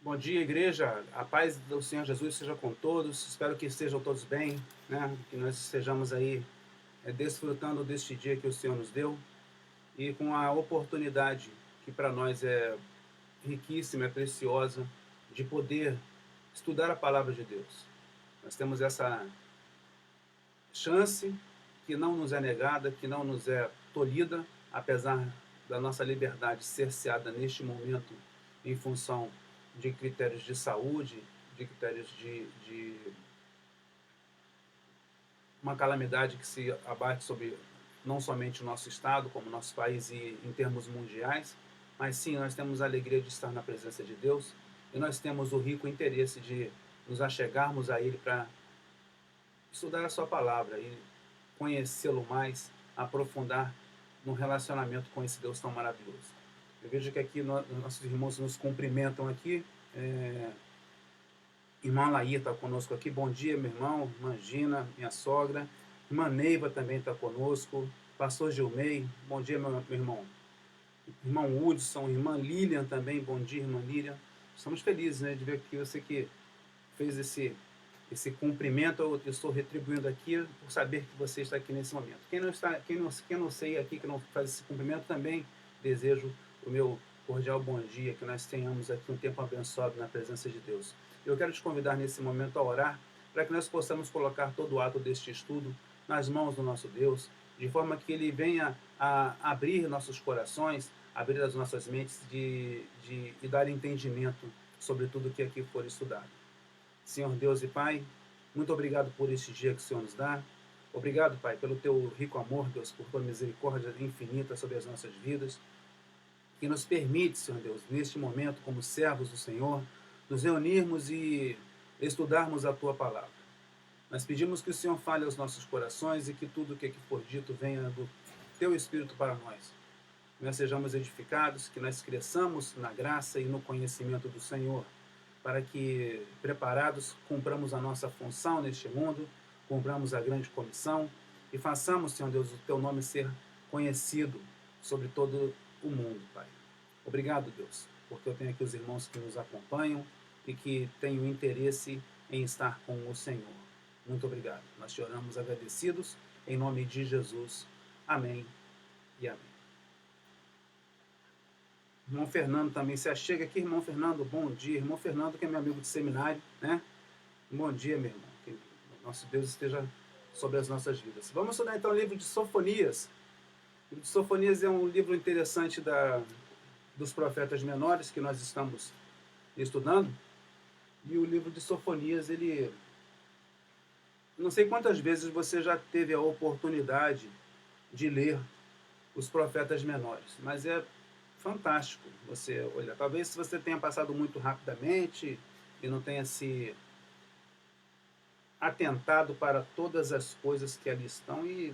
Bom dia, igreja. A paz do Senhor Jesus seja com todos. Espero que estejam todos bem, né? Que nós estejamos aí desfrutando deste dia que o Senhor nos deu e com a oportunidade que para nós é riquíssima, é preciosa, de poder estudar a palavra de Deus. Nós temos essa chance que não nos é negada, que não nos é tolhida, apesar da nossa liberdade cerceada neste momento em função de critérios de saúde, de critérios de uma calamidade que se abate sobre não somente o nosso estado, como o nosso país e em termos mundiais, mas sim, nós temos a alegria de estar na presença de Deus e nós temos o rico interesse de nos achegarmos a Ele para estudar a sua palavra e conhecê-lo mais, aprofundar no relacionamento com esse Deus tão maravilhoso. Eu vejo que aqui nossos irmãos nos cumprimentam aqui. Irmã Laí está conosco aqui. Bom dia, meu irmão. Irmã Gina, minha sogra. Irmã Neiva também está conosco. Pastor Gilmei, bom dia, meu irmão. Irmão Hudson, irmã Lilian também, bom dia, irmã Lilian. Estamos felizes, né, de ver que você que fez esse cumprimento, eu estou retribuindo aqui por saber que você está aqui nesse momento. Quem não sei aqui, que não faz esse cumprimento, também desejo o meu cordial bom dia, que nós tenhamos aqui um tempo abençoado na presença de Deus. Eu quero te convidar nesse momento a orar, para que nós possamos colocar todo o ato deste estudo nas mãos do nosso Deus, de forma que Ele venha a abrir nossos corações, abrir as nossas mentes e dar entendimento sobre tudo que aqui for estudado. Senhor Deus e Pai, muito obrigado por este dia que o Senhor nos dá. Obrigado, Pai, pelo teu rico amor, Deus, por tua misericórdia infinita sobre as nossas vidas, que nos permite, Senhor Deus, neste momento, como servos do Senhor, nos reunirmos e estudarmos a tua palavra. Nós pedimos que o Senhor fale aos nossos corações e que tudo o que aqui for dito venha do teu Espírito para nós. Que nós sejamos edificados, que nós cresçamos na graça e no conhecimento do Senhor, para que, preparados, cumpramos a nossa função neste mundo, cumpramos a grande comissão e façamos, Senhor Deus, o teu nome ser conhecido sobre todo o mundo, Pai. Obrigado, Deus, porque eu tenho aqui os irmãos que nos acompanham e que têm o interesse em estar com o Senhor. Muito obrigado. Nós te oramos agradecidos, em nome de Jesus. Amém e amém. Irmão Fernando também se achega aqui. Irmão Fernando, bom dia. Irmão Fernando, que é meu amigo de seminário, né? Bom dia, meu irmão. Que nosso Deus esteja sobre as nossas vidas. Vamos estudar então o livro de Sofonias. O livro de Sofonias é um livro interessante dos profetas menores que nós estamos estudando. E o livro de Sofonias, ele... Não sei quantas vezes você já teve a oportunidade de ler os profetas menores, mas é fantástico você olhar. Talvez se você tenha passado muito rapidamente e não tenha se atentado para todas as coisas que ali estão, e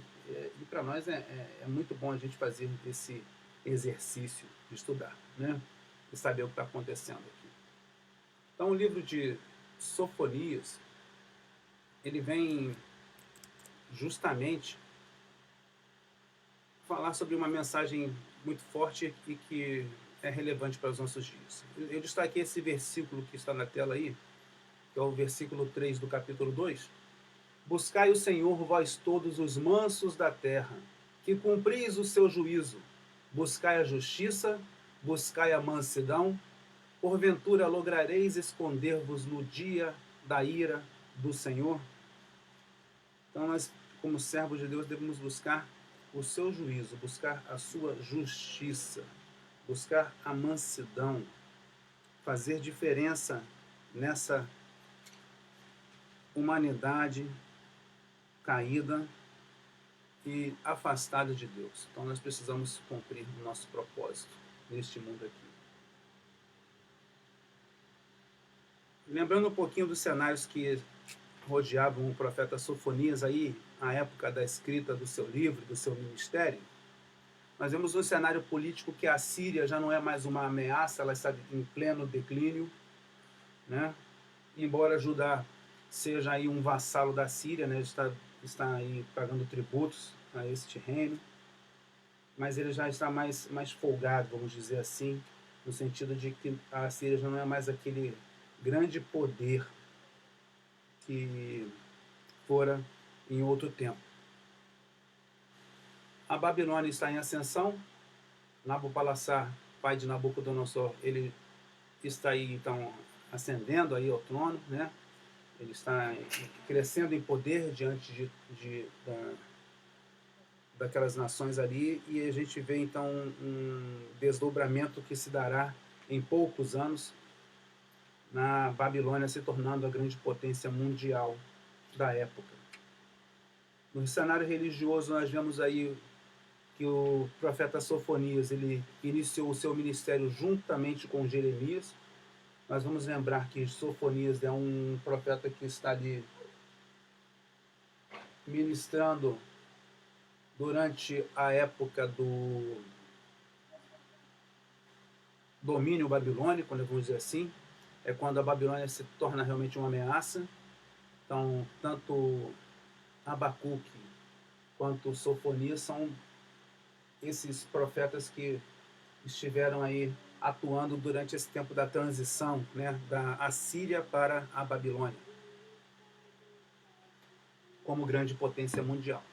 para nós é muito bom a gente fazer esse exercício de estudar, né? E saber o que está acontecendo aqui. Então o livro de Sofonias, ele vem justamente falar sobre uma mensagem muito forte e que é relevante para os nossos dias. Eu destaquei esse versículo que está na tela aí, que é o versículo 3 do capítulo 2. Buscai o Senhor, vós todos os mansos da terra, que cumpris o seu juízo. Buscai a justiça, buscai a mansidão, porventura lograreis esconder-vos no dia da ira do Senhor. Então nós, como servos de Deus, devemos buscar o seu juízo, buscar a sua justiça, buscar a mansidão, fazer diferença nessa humanidade caída e afastada de Deus. Então nós precisamos cumprir o nosso propósito neste mundo aqui. Lembrando um pouquinho dos cenários que rodeavam o profeta Sofonias aí, na época da escrita do seu livro, do seu ministério, nós vemos um cenário político que a Síria já não é mais uma ameaça, ela está em pleno declínio, né? Embora Judá seja aí um vassalo da Síria, né? Está aí pagando tributos a este reino, mas ele já está mais folgado, vamos dizer assim, no sentido de que a Síria já não é mais aquele grande poder que fora em outro tempo. A Babilônia está em ascensão. Nabopolassar, pai de Nabucodonosor, ele está aí então ascendendo aí ao trono, né? Ele está crescendo em poder diante daquelas nações ali, e a gente vê então um desdobramento que se dará em poucos anos, na Babilônia se tornando a grande potência mundial da época. No cenário religioso nós vemos aí que o profeta Sofonias ele iniciou o seu ministério juntamente com Jeremias. Nós vamos lembrar que Sofonias é um profeta que está ali ministrando durante a época do domínio babilônico, vamos dizer assim. É quando a Babilônia se torna realmente uma ameaça. Então, tanto Abacuque quanto Sofonias são esses profetas que estiveram aí atuando durante esse tempo da transição, né, da Assíria para a Babilônia, como grande potência mundial.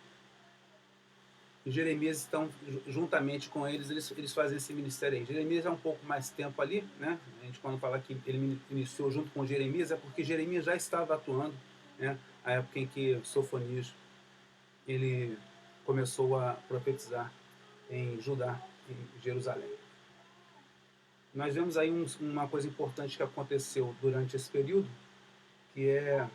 E Jeremias, então, juntamente com eles fazem esse ministério aí. Jeremias é um pouco mais tempo ali, né? A gente quando fala que ele iniciou junto com Jeremias, é porque Jeremias já estava atuando, né? A época em que Sofonias ele começou a profetizar em Judá, em Jerusalém. Nós vemos aí uma coisa importante que aconteceu durante esse período, que é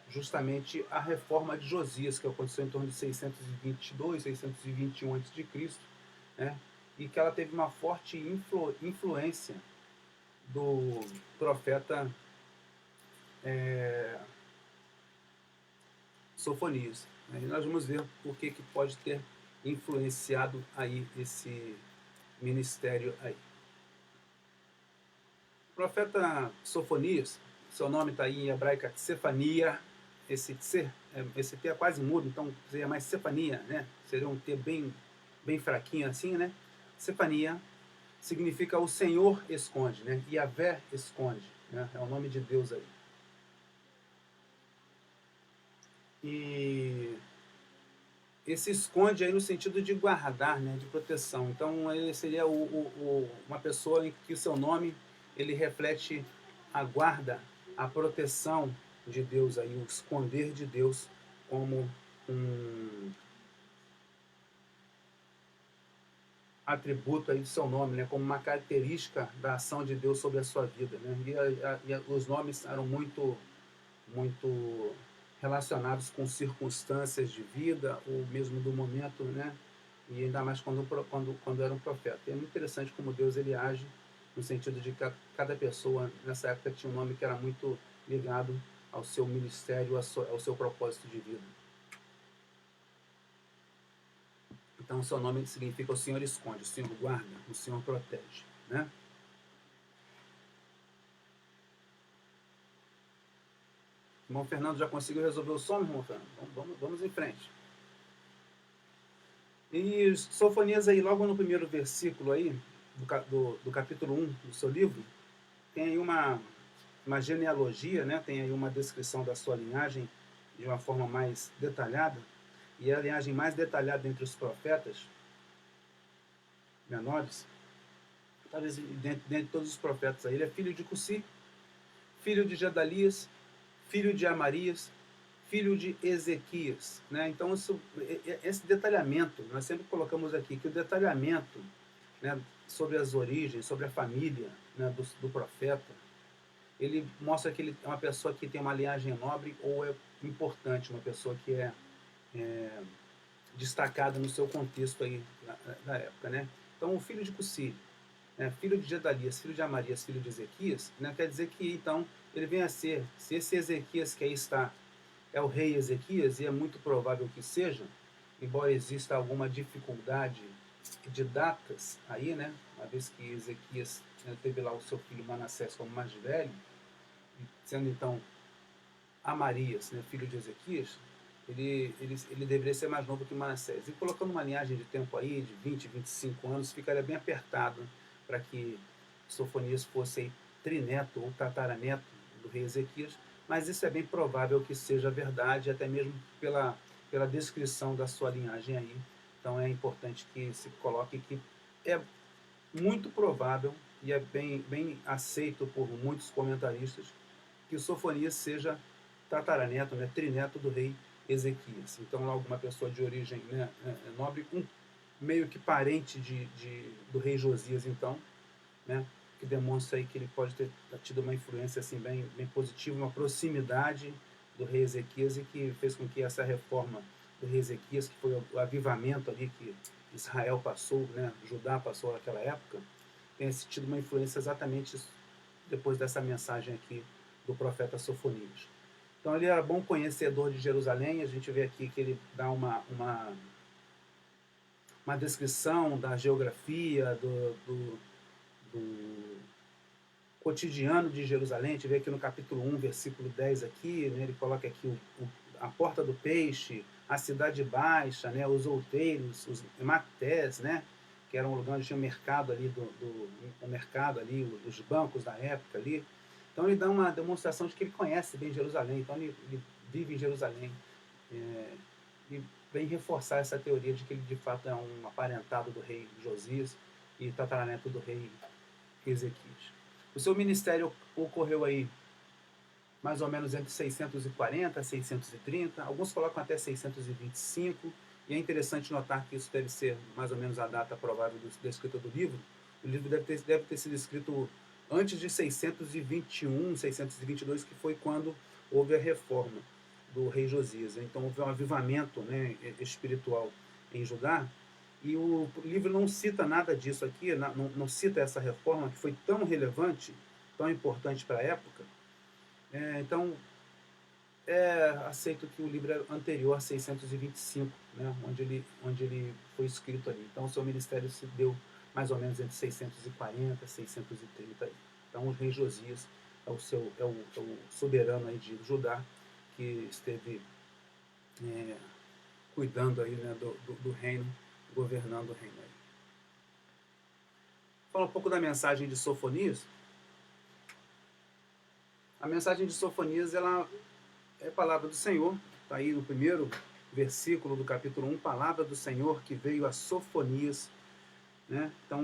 justamente a reforma de Josias, que aconteceu em torno de 622, 621 a.C., né? E que ela teve uma forte influência do profeta Sofonias. E nós vamos ver por que pode ter influenciado aí esse ministério aí. O profeta Sofonias, seu nome está aí em hebraica Tsefania, esse T é quase mudo, então seria mais Cefania, né? Seria um T bem fraquinho assim, né? Cefania significa o Senhor esconde, né? Yahvé esconde, né? É o nome de Deus aí. E esse esconde aí no sentido de guardar, né? De proteção. Então ele seria uma pessoa em que o seu nome ele reflete a guarda, a proteção de Deus aí, o esconder de Deus como um atributo aí do seu nome, né, como uma característica da ação de Deus sobre a sua vida, né? E os nomes eram muito relacionados com circunstâncias de vida ou mesmo do momento, né? E ainda mais quando era um profeta. E é muito interessante como Deus ele age no sentido de que cada pessoa nessa época tinha um nome que era muito ligado ao seu ministério, ao seu propósito de vida. Então, o seu nome significa o Senhor esconde, o Senhor guarda, o Senhor protege, né? O irmão Fernando já conseguiu resolver o som, irmão Fernando? Vamos em frente. E Sofonias aí, logo no primeiro versículo aí, do capítulo 1 do seu livro, tem aí uma genealogia, né? Tem aí uma descrição da sua linhagem de uma forma mais detalhada, e é a linhagem mais detalhada entre os profetas menores, talvez dentre todos os profetas aí. Ele é filho de Cussi, filho de Gedalias, filho de Amarias, filho de Ezequias, né? Então esse detalhamento, nós sempre colocamos aqui que o detalhamento, né, sobre as origens, sobre a família, né, do profeta, ele mostra que ele é uma pessoa que tem uma linhagem nobre ou é importante, uma pessoa que é destacada no seu contexto aí da época, né? Então o filho de Cussi, né, filho de Gedalias, filho de Amarias, filho de Ezequias, né, quer dizer que então ele vem a ser, se esse Ezequias que aí está é o rei Ezequias, e é muito provável que seja, embora exista alguma dificuldade de datas aí, né, uma vez que Ezequias, né, teve lá o seu filho Manassés como mais velho, sendo então Amarias, né, filho de Ezequias, ele deveria ser mais novo que Manassés. E colocando uma linhagem de tempo aí de 20, 25 anos, ficaria bem apertado para que Sofonias fosse aí trineto ou tataraneto do rei Ezequias, mas isso é bem provável que seja verdade, até mesmo pela descrição da sua linhagem aí. Então é importante que se coloque que é muito provável e é bem aceito por muitos comentaristas que Sofonias seja tataraneto, né, trineto do rei Ezequias. Então, alguma pessoa de origem, né, nobre, meio que parente do rei Josias, então, né, que demonstra aí que ele pode ter tido uma influência assim, bem positiva, uma proximidade do rei Ezequias e que fez com que essa reforma do rei Ezequias, que foi o avivamento ali que Israel passou, né, Judá passou naquela época, tenha tido uma influência exatamente depois dessa mensagem aqui do profeta Sofonias. Então ele era bom conhecedor de Jerusalém, a gente vê aqui que ele dá uma descrição da geografia, do cotidiano de Jerusalém. A gente vê aqui no capítulo 1, versículo 10 aqui, né, ele coloca aqui a porta do peixe, a cidade baixa, né, os outeiros, os matés, né, que era um lugar onde tinha um mercado ali, um mercado ali, os bancos da época ali. Então ele dá uma demonstração de que ele conhece bem Jerusalém, então ele vive em Jerusalém. E vem reforçar essa teoria de que ele de fato é um aparentado do rei Josias e tataraneto do rei Ezequias. O seu ministério ocorreu aí mais ou menos entre 640 e 630, alguns colocam até 625, e é interessante notar que isso deve ser mais ou menos a data provável da escrita do livro. O livro deve ter sido escrito antes de 621, 622, que foi quando houve a reforma do rei Josias. Então houve um avivamento, né, espiritual em Judá, e o livro não cita nada disso aqui, não cita essa reforma que foi tão relevante, tão importante para a época. Então, aceito que o livro é anterior a 625, né, onde ele foi escrito ali. Então, o seu ministério se deu mais ou menos entre 640 e 630. Aí. Então, o rei Josias é o soberano aí de Judá, que esteve cuidando aí, né, do reino, governando o reino. Aí. Fala um pouco da mensagem de Sofonias. A mensagem de Sofonias, ela é a palavra do Senhor, está aí no primeiro versículo do capítulo 1, palavra do Senhor que veio a Sofonias. Né? Então,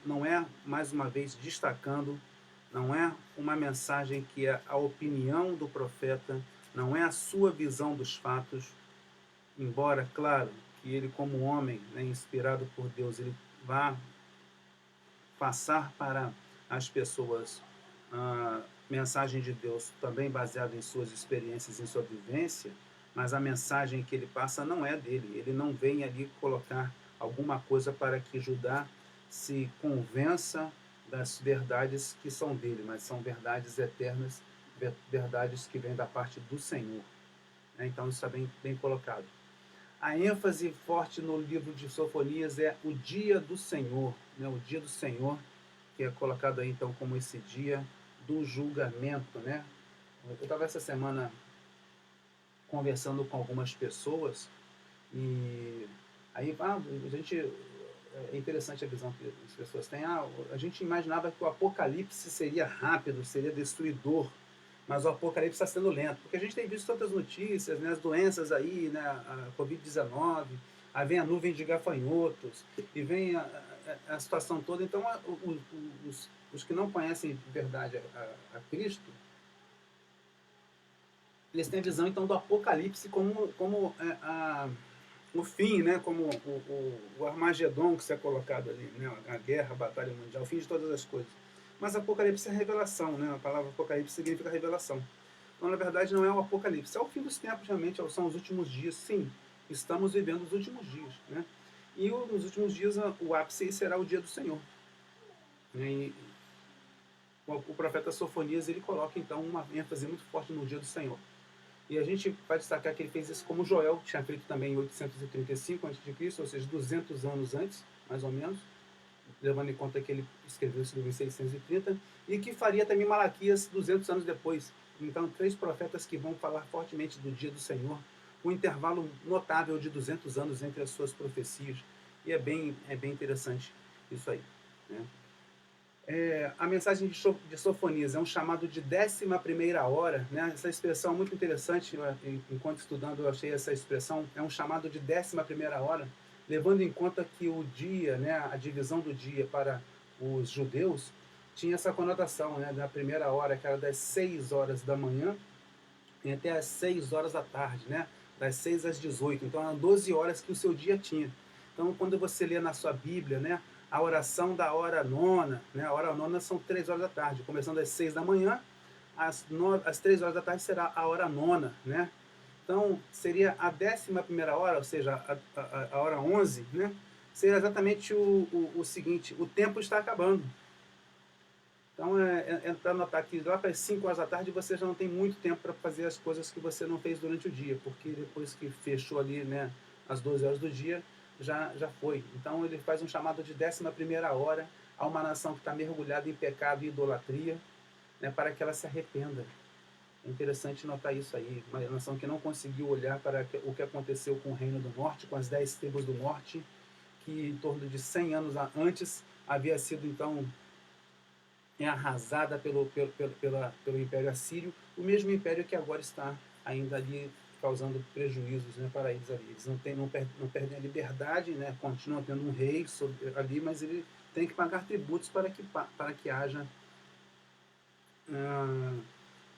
não é, mais uma vez, destacando, não é uma mensagem que é a opinião do profeta, não é a sua visão dos fatos, embora, claro, que ele como homem, né, inspirado por Deus, ele vá passar para as pessoas a mensagem de Deus também baseada em suas experiências, em sua vivência, mas a mensagem que ele passa não é dele. Ele não vem ali colocar alguma coisa para que Judá se convença das verdades que são dele, mas são verdades eternas, verdades que vêm da parte do Senhor. Então isso está bem colocado. A ênfase forte no livro de Sofonias é o dia do Senhor, né? O dia do Senhor, que é colocado aí então como esse dia do julgamento, né? Eu estava essa semana conversando com algumas pessoas e aí a gente, é interessante a visão que as pessoas têm. A gente imaginava que o apocalipse seria rápido, seria destruidor, mas o apocalipse está sendo lento, porque a gente tem visto tantas notícias, né, as doenças aí, né, a Covid-19, aí vem a nuvem de gafanhotos, e vem a situação toda. Então, os que não conhecem de verdade a Cristo, eles têm a visão, então, do apocalipse como o fim, né, como o Armagedon que se é colocado ali, né, a guerra, a batalha mundial, o fim de todas as coisas. Mas Apocalipse é revelação, né? A palavra Apocalipse significa revelação. Então, na verdade, não é o Apocalipse, é o fim dos tempos, realmente, são os últimos dias. Sim, estamos vivendo os últimos dias, né? E nos últimos dias, o ápice será o dia do Senhor. E o profeta Sofonias, ele coloca, então, uma ênfase muito forte no dia do Senhor. E a gente vai destacar que ele fez isso como Joel, que tinha feito também em 835 a.C., ou seja, 200 anos antes, mais ou menos, levando em conta que ele escreveu esse livro em 630, e que faria também Malaquias 200 anos depois. Então, 3 profetas que vão falar fortemente do dia do Senhor, um intervalo notável de 200 anos entre as suas profecias, e é bem interessante isso aí. Né? A mensagem de Sofonias é um chamado de 11ª hora, né? Essa expressão é muito interessante, enquanto estudando eu achei essa expressão, é um chamado de 11ª hora, levando em conta que o dia, né, a divisão do dia para os judeus, tinha essa conotação, né, da primeira hora, que era das 6 horas da manhã, e até às 6 horas da tarde, né? Das 6 às 18. Então eram 12 horas que o seu dia tinha. Então quando você lê na sua Bíblia, né, a oração da hora nona, né? A hora nona são 3 horas da tarde, começando às 6 da manhã, às 3 horas da tarde será a hora nona, né? Então seria a 11ª hora, ou seja, a hora 11, né? Seria exatamente o seguinte: o tempo está acabando. Então, para notar que lá para as 5 horas da tarde você já não tem muito tempo para fazer as coisas que você não fez durante o dia, porque depois que fechou ali, né, às 12 horas do dia, já foi. Então, ele faz um chamado de 11ª hora a uma nação que está mergulhada em pecado e idolatria, né, para que ela se arrependa. É interessante notar isso aí, uma nação que não conseguiu olhar para o que aconteceu com o Reino do Norte, com as 10 tribos do Norte, que em torno de 100 anos antes havia sido, então, arrasada pelo Império Assírio, o mesmo império que agora está ainda ali causando prejuízos, né, para eles ali. Eles não perdem a liberdade, né, continuam tendo um rei ali, mas ele tem que pagar tributos para que haja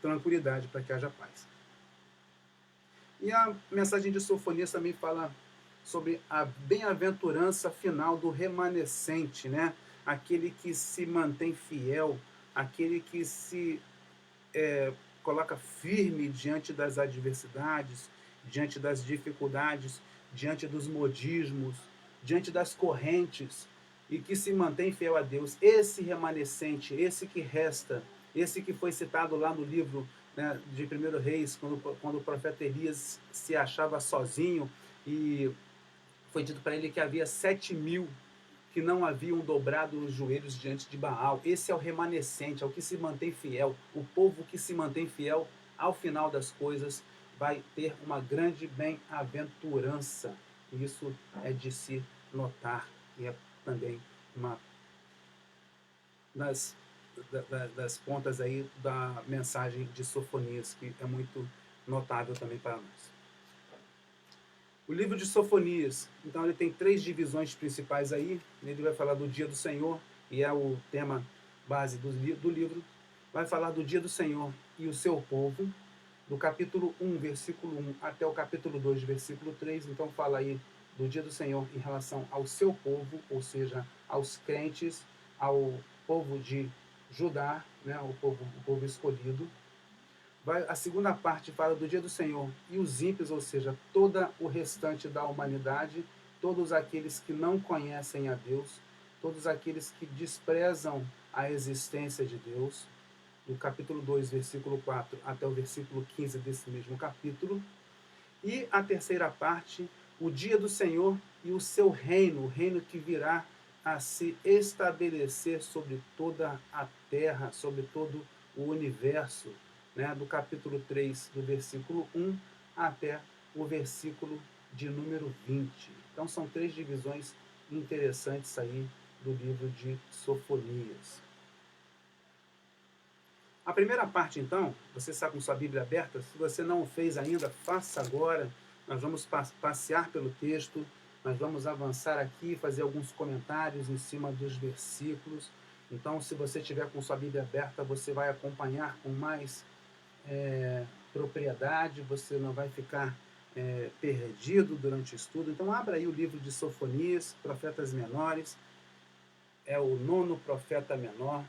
tranquilidade, para que haja paz. E a mensagem de Sofonias também fala sobre a bem-aventurança final do remanescente, né? Aquele que se mantém fiel, aquele que se coloca firme diante das adversidades, diante das dificuldades, diante dos modismos, diante das correntes, e que se mantém fiel a Deus. Esse remanescente, esse que resta, esse que foi citado lá no livro, né, de 1 Reis, quando o profeta Elias se achava sozinho e foi dito para ele que havia 7.000 que não haviam dobrado os joelhos diante de Baal. Esse é o remanescente, é o que se mantém fiel. O povo que se mantém fiel, ao final das coisas, vai ter uma grande bem-aventurança. Isso é de se notar e é também uma das, das pontas aí da mensagem de Sofonias, que é muito notável também para nós. O livro de Sofonias, então ele tem 3 divisões principais aí. Ele vai falar do dia do Senhor, e é o tema base do livro. Vai falar do dia do Senhor e o seu povo, do capítulo 1, versículo 1 até o capítulo 2, versículo 3. Então fala aí do dia do Senhor em relação ao seu povo, ou seja, aos crentes, ao povo de Judá, né, o povo escolhido. A segunda parte fala do dia do Senhor e os ímpios, ou seja, todo o restante da humanidade, todos aqueles que não conhecem a Deus, todos aqueles que desprezam a existência de Deus, do capítulo 2, versículo 4 até o versículo 15 desse mesmo capítulo. E a terceira parte, o dia do Senhor e o seu reino, o reino que virá a se estabelecer sobre toda a terra, sobre todo o universo, né, do capítulo 3, do versículo 1 até o versículo de número 20. Então são 3 divisões interessantes aí do livro de Sofonias. A primeira parte, então, você está com sua Bíblia aberta? Se você não o fez ainda, faça agora. Nós vamos passear pelo texto, nós vamos avançar aqui, fazer alguns comentários em cima dos versículos. Então, se você tiver com sua Bíblia aberta, você vai acompanhar com mais propriedade, você não vai ficar perdido durante o estudo. Então, abra aí o livro de Sofonias, Profetas Menores. É o 9º profeta menor.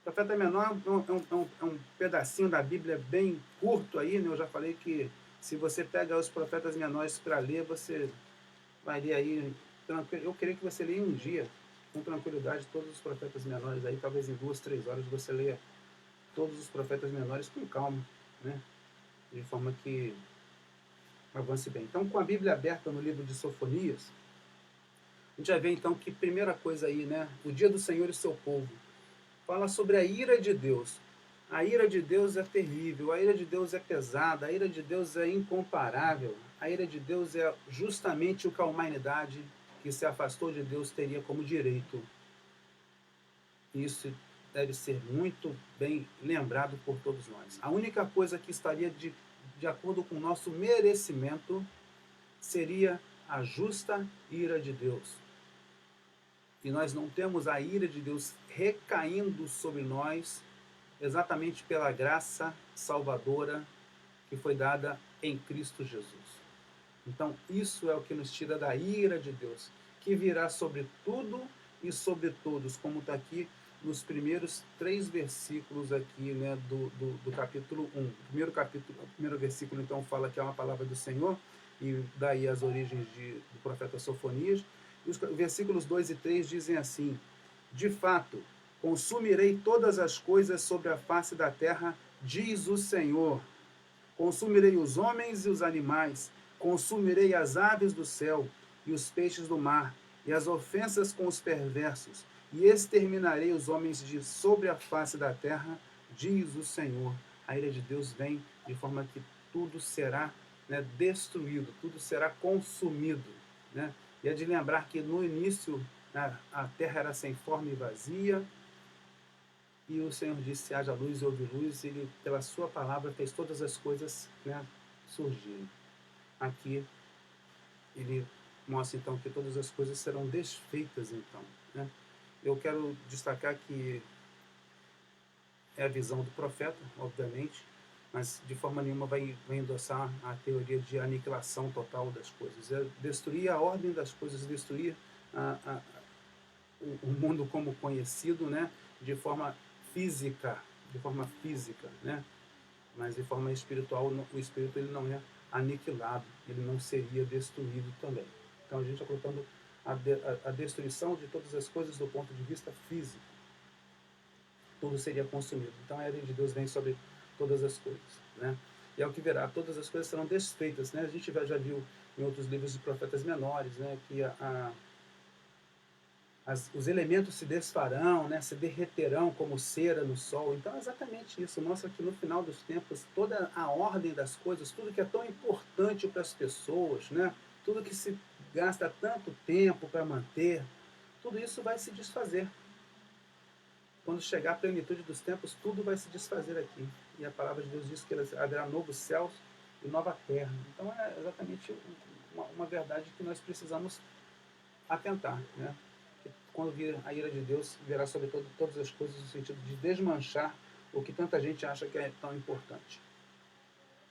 O profeta menor é um pedacinho da Bíblia bem curto aí, né? Eu já falei que se você pega os profetas menores para ler, você vai ler aí tranquilo. Eu queria que você leia um dia, com tranquilidade, todos os profetas menores aí, talvez em 2, 3 horas você leia todos os profetas menores com calma, né? De forma que avance bem. Então, com a Bíblia aberta no livro de Sofonias, a gente já vê então que primeira coisa aí, né? O dia do Senhor e seu povo. Fala sobre a ira de Deus. A ira de Deus é terrível, a ira de Deus é pesada, a ira de Deus é incomparável. A ira de Deus é justamente o que a humanidade que se afastou de Deus teria como direito. Isso deve ser muito bem lembrado por todos nós. A única coisa que estaria de acordo com o nosso merecimento seria a justa ira de Deus. E nós não temos a ira de Deus recaindo sobre nós exatamente pela graça salvadora que foi dada em Cristo Jesus. Então, isso é o que nos tira da ira de Deus, que virá sobre tudo e sobre todos, como está aqui nos primeiros 3 versículos aqui, né, do capítulo 1. O primeiro versículo, então, fala que é uma palavra do Senhor, e daí as origens do profeta Sofonias. E os versículos 2 e 3 dizem assim: de fato, consumirei todas as coisas sobre a face da terra, diz o Senhor. Consumirei os homens e os animais, consumirei as aves do céu e os peixes do mar, e as ofensas com os perversos, e exterminarei os homens de sobre a face da terra, diz o Senhor. A ira de Deus vem de forma que tudo será, né, destruído, tudo será consumido. Né? E é de lembrar que no início a terra era sem forma e vazia, e o Senhor disse: haja luz e houve luz. Ele, pela sua palavra, fez todas as coisas, né, surgirem. Aqui ele mostra então que todas as coisas serão desfeitas então. Né? Eu quero destacar que é a visão do profeta, obviamente, mas de forma nenhuma vai endossar a teoria de aniquilação total das coisas. É destruir a ordem das coisas, destruir o mundo como conhecido, né, de forma física, né? Mas de forma espiritual, o espírito ele não é aniquilado, ele não seria destruído também. Então a gente está colocando a destruição de todas as coisas do ponto de vista físico. Tudo seria consumido. Então a ira de Deus vem sobre todas as coisas, né? E é o que verá, todas as coisas serão desfeitas, né? A gente já viu em outros livros de profetas menores, né, que os elementos se desfarão, né, se derreterão como cera no sol. Então é exatamente isso. Mostra que no final dos tempos, toda a ordem das coisas, tudo que é tão importante para as pessoas, né, tudo que se gasta tanto tempo para manter, tudo isso vai se desfazer. Quando chegar a plenitude dos tempos, tudo vai se desfazer aqui. E a palavra de Deus diz que haverá novos céus e nova terra. Então é exatamente uma verdade que nós precisamos atentar, né? Quando vir a ira de Deus, virá sobre todas as coisas no sentido de desmanchar o que tanta gente acha que é tão importante.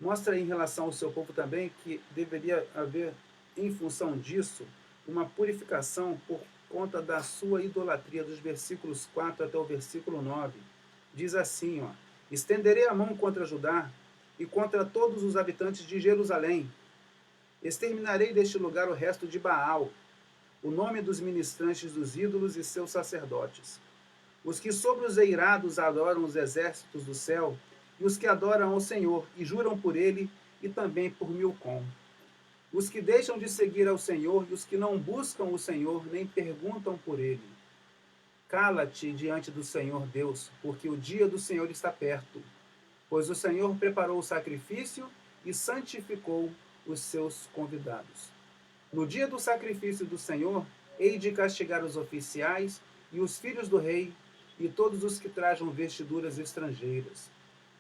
Mostra em relação ao seu povo também que deveria haver, em função disso, uma purificação por conta da sua idolatria, dos versículos 4 até o versículo 9. Diz assim, ó: estenderei a mão contra Judá e contra todos os habitantes de Jerusalém. Exterminarei deste lugar o resto de Baal, o nome dos ministrantes dos ídolos e seus sacerdotes, os que sobre os eirados adoram os exércitos do céu, e os que adoram ao Senhor e juram por ele e também por Milcom, os que deixam de seguir ao Senhor e os que não buscam o Senhor nem perguntam por ele. Cala-te diante do Senhor Deus, porque o dia do Senhor está perto, pois o Senhor preparou o sacrifício e santificou os seus convidados. No dia do sacrifício do Senhor, hei de castigar os oficiais e os filhos do rei e todos os que trajam vestiduras estrangeiras.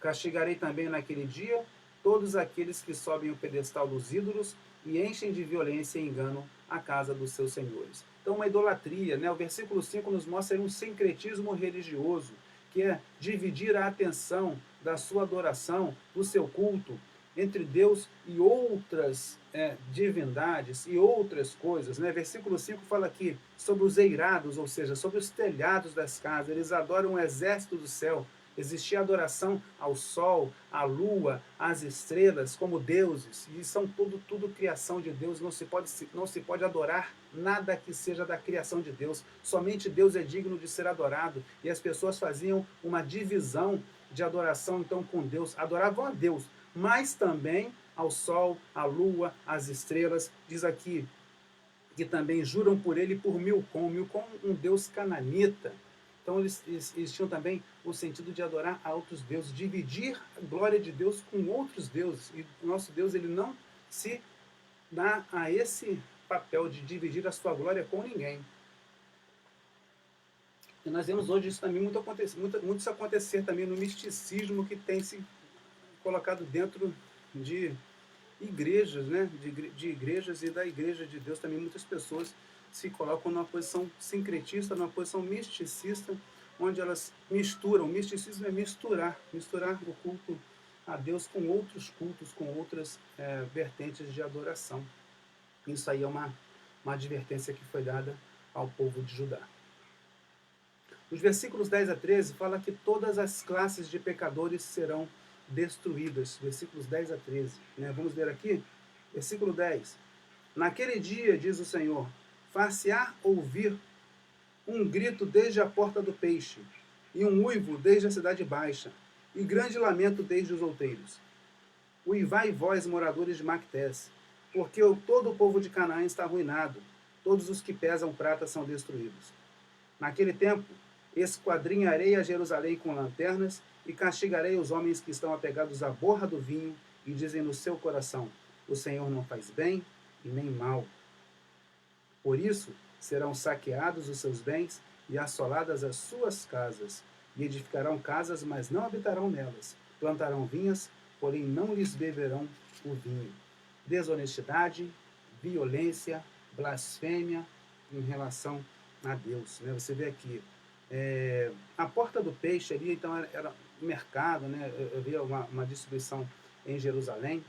Castigarei também naquele dia todos aqueles que sobem o pedestal dos ídolos e enchem de violência e engano a casa dos seus senhores. Então, uma idolatria, né? O versículo 5 nos mostra um sincretismo religioso, que é dividir a atenção da sua adoração, do seu culto, entre Deus e outras divindades e outras coisas. Né? Versículo 5 fala aqui sobre os eirados, ou seja, sobre os telhados das casas. Eles adoram o exército do céu. Existia adoração ao sol, à lua, às estrelas, como deuses. E são tudo criação de Deus. Não se pode adorar nada que seja da criação de Deus. Somente Deus é digno de ser adorado. E as pessoas faziam uma divisão de adoração, então, com Deus. Adoravam a Deus, mas também ao sol, à lua, às estrelas. Diz aqui que também juram por ele e por Milcom. Milcom, um deus cananita. Então eles tinham também o sentido de adorar a outros deuses, dividir a glória de Deus com outros deuses. E o nosso Deus, ele não se dá a esse papel de dividir a sua glória com ninguém. E nós vemos hoje isso também muito se acontecer também no misticismo que tem se colocado dentro de igrejas, né? De igrejas e da igreja de Deus também muitas pessoas se colocam numa posição sincretista, numa posição misticista, onde elas misturam. O misticismo é misturar o culto a Deus com outros cultos, com outras vertentes de adoração. Isso aí é uma advertência que foi dada ao povo de Judá. Os versículos 10 a 13 fala que todas as classes de pecadores serão destruídas. Versículos 10 a 13. Né? Vamos ver aqui. Versículo 10. Naquele dia, diz o Senhor, far-se-á ouvir um grito desde a porta do peixe, e um uivo desde a cidade baixa, e grande lamento desde os outeiros. Uivai vós, moradores de Mactés, porque todo o povo de Canaã está arruinado, todos os que pesam prata são destruídos. Naquele tempo, esquadrinharei a Jerusalém com lanternas, e castigarei os homens que estão apegados à borra do vinho, e dizem no seu coração, o Senhor não faz bem e nem mal. Por isso, serão saqueados os seus bens, e assoladas as suas casas, e edificarão casas, mas não habitarão nelas. Plantarão vinhas, porém não lhes beberão o vinho. Desonestidade, violência, blasfêmia em relação a Deus. Né? Você vê aqui, a porta do peixe ali, então era mercado, né? Havia uma distribuição em Jerusalém.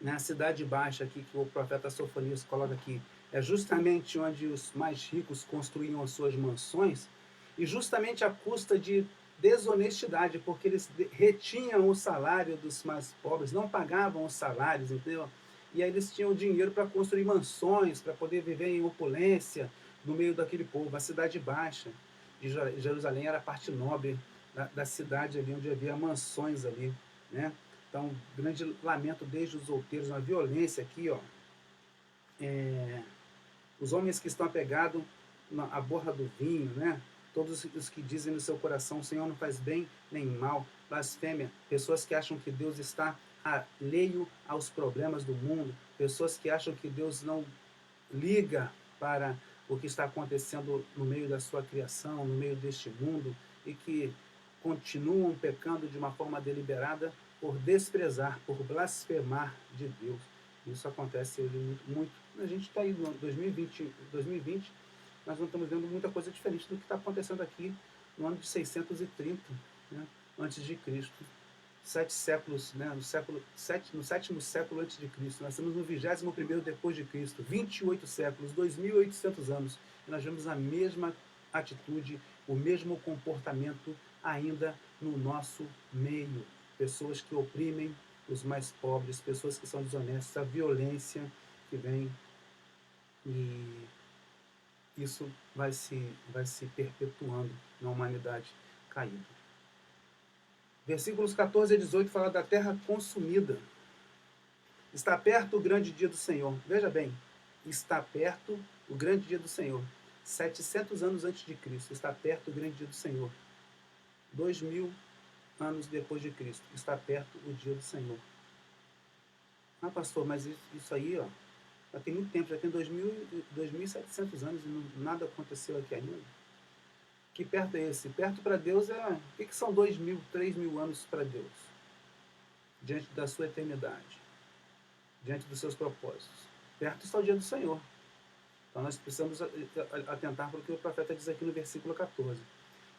Na cidade baixa aqui, que o profeta Sofonias coloca aqui, é justamente onde os mais ricos construíam as suas mansões, e justamente à custa de desonestidade, porque eles retinham o salário dos mais pobres, não pagavam os salários, entendeu? E aí eles tinham dinheiro para construir mansões, para poder viver em opulência no meio daquele povo. A cidade baixa de Jerusalém era a parte nobre da cidade ali, onde havia mansões ali, né? Então, grande lamento desde os outeiros, uma violência aqui, ó. Os homens que estão apegados à borra do vinho, né? Todos os que dizem no seu coração, o Senhor não faz bem nem mal, blasfêmia, pessoas que acham que Deus está alheio aos problemas do mundo, pessoas que acham que Deus não liga para o que está acontecendo no meio da sua criação, no meio deste mundo, e que continuam pecando de uma forma deliberada por desprezar, por blasfemar de Deus. Isso acontece hoje muito. A gente está aí no 2020, nós não estamos vendo muita coisa diferente do que está acontecendo aqui no ano de 630, né, antes de Cristo. 7 séculos, né, no sétimo século antes de Cristo. Nós estamos no 21º depois de Cristo, 28 séculos, 2.800 anos, e nós vemos a mesma atitude, o mesmo comportamento ainda no nosso meio. Pessoas que oprimem os mais pobres, pessoas que são desonestas, a violência que vem, e isso vai se perpetuando na humanidade caída. Versículos 14 a 18 fala da terra consumida. Está perto o grande dia do Senhor. Veja bem, está perto o grande dia do Senhor. 700 anos antes de Cristo, está perto o grande dia do Senhor. 2000 anos depois de Cristo, está perto o dia do Senhor. Ah, pastor, mas isso aí, ó, já tem muito tempo, já tem 2.700 anos e nada aconteceu aqui ainda. Que perto é esse? Perto para Deus é... O que são 2.000, 3.000 anos para Deus? Diante da sua eternidade. Diante dos seus propósitos. Perto está o dia do Senhor. Então nós precisamos atentar para o que o profeta diz aqui no versículo 14.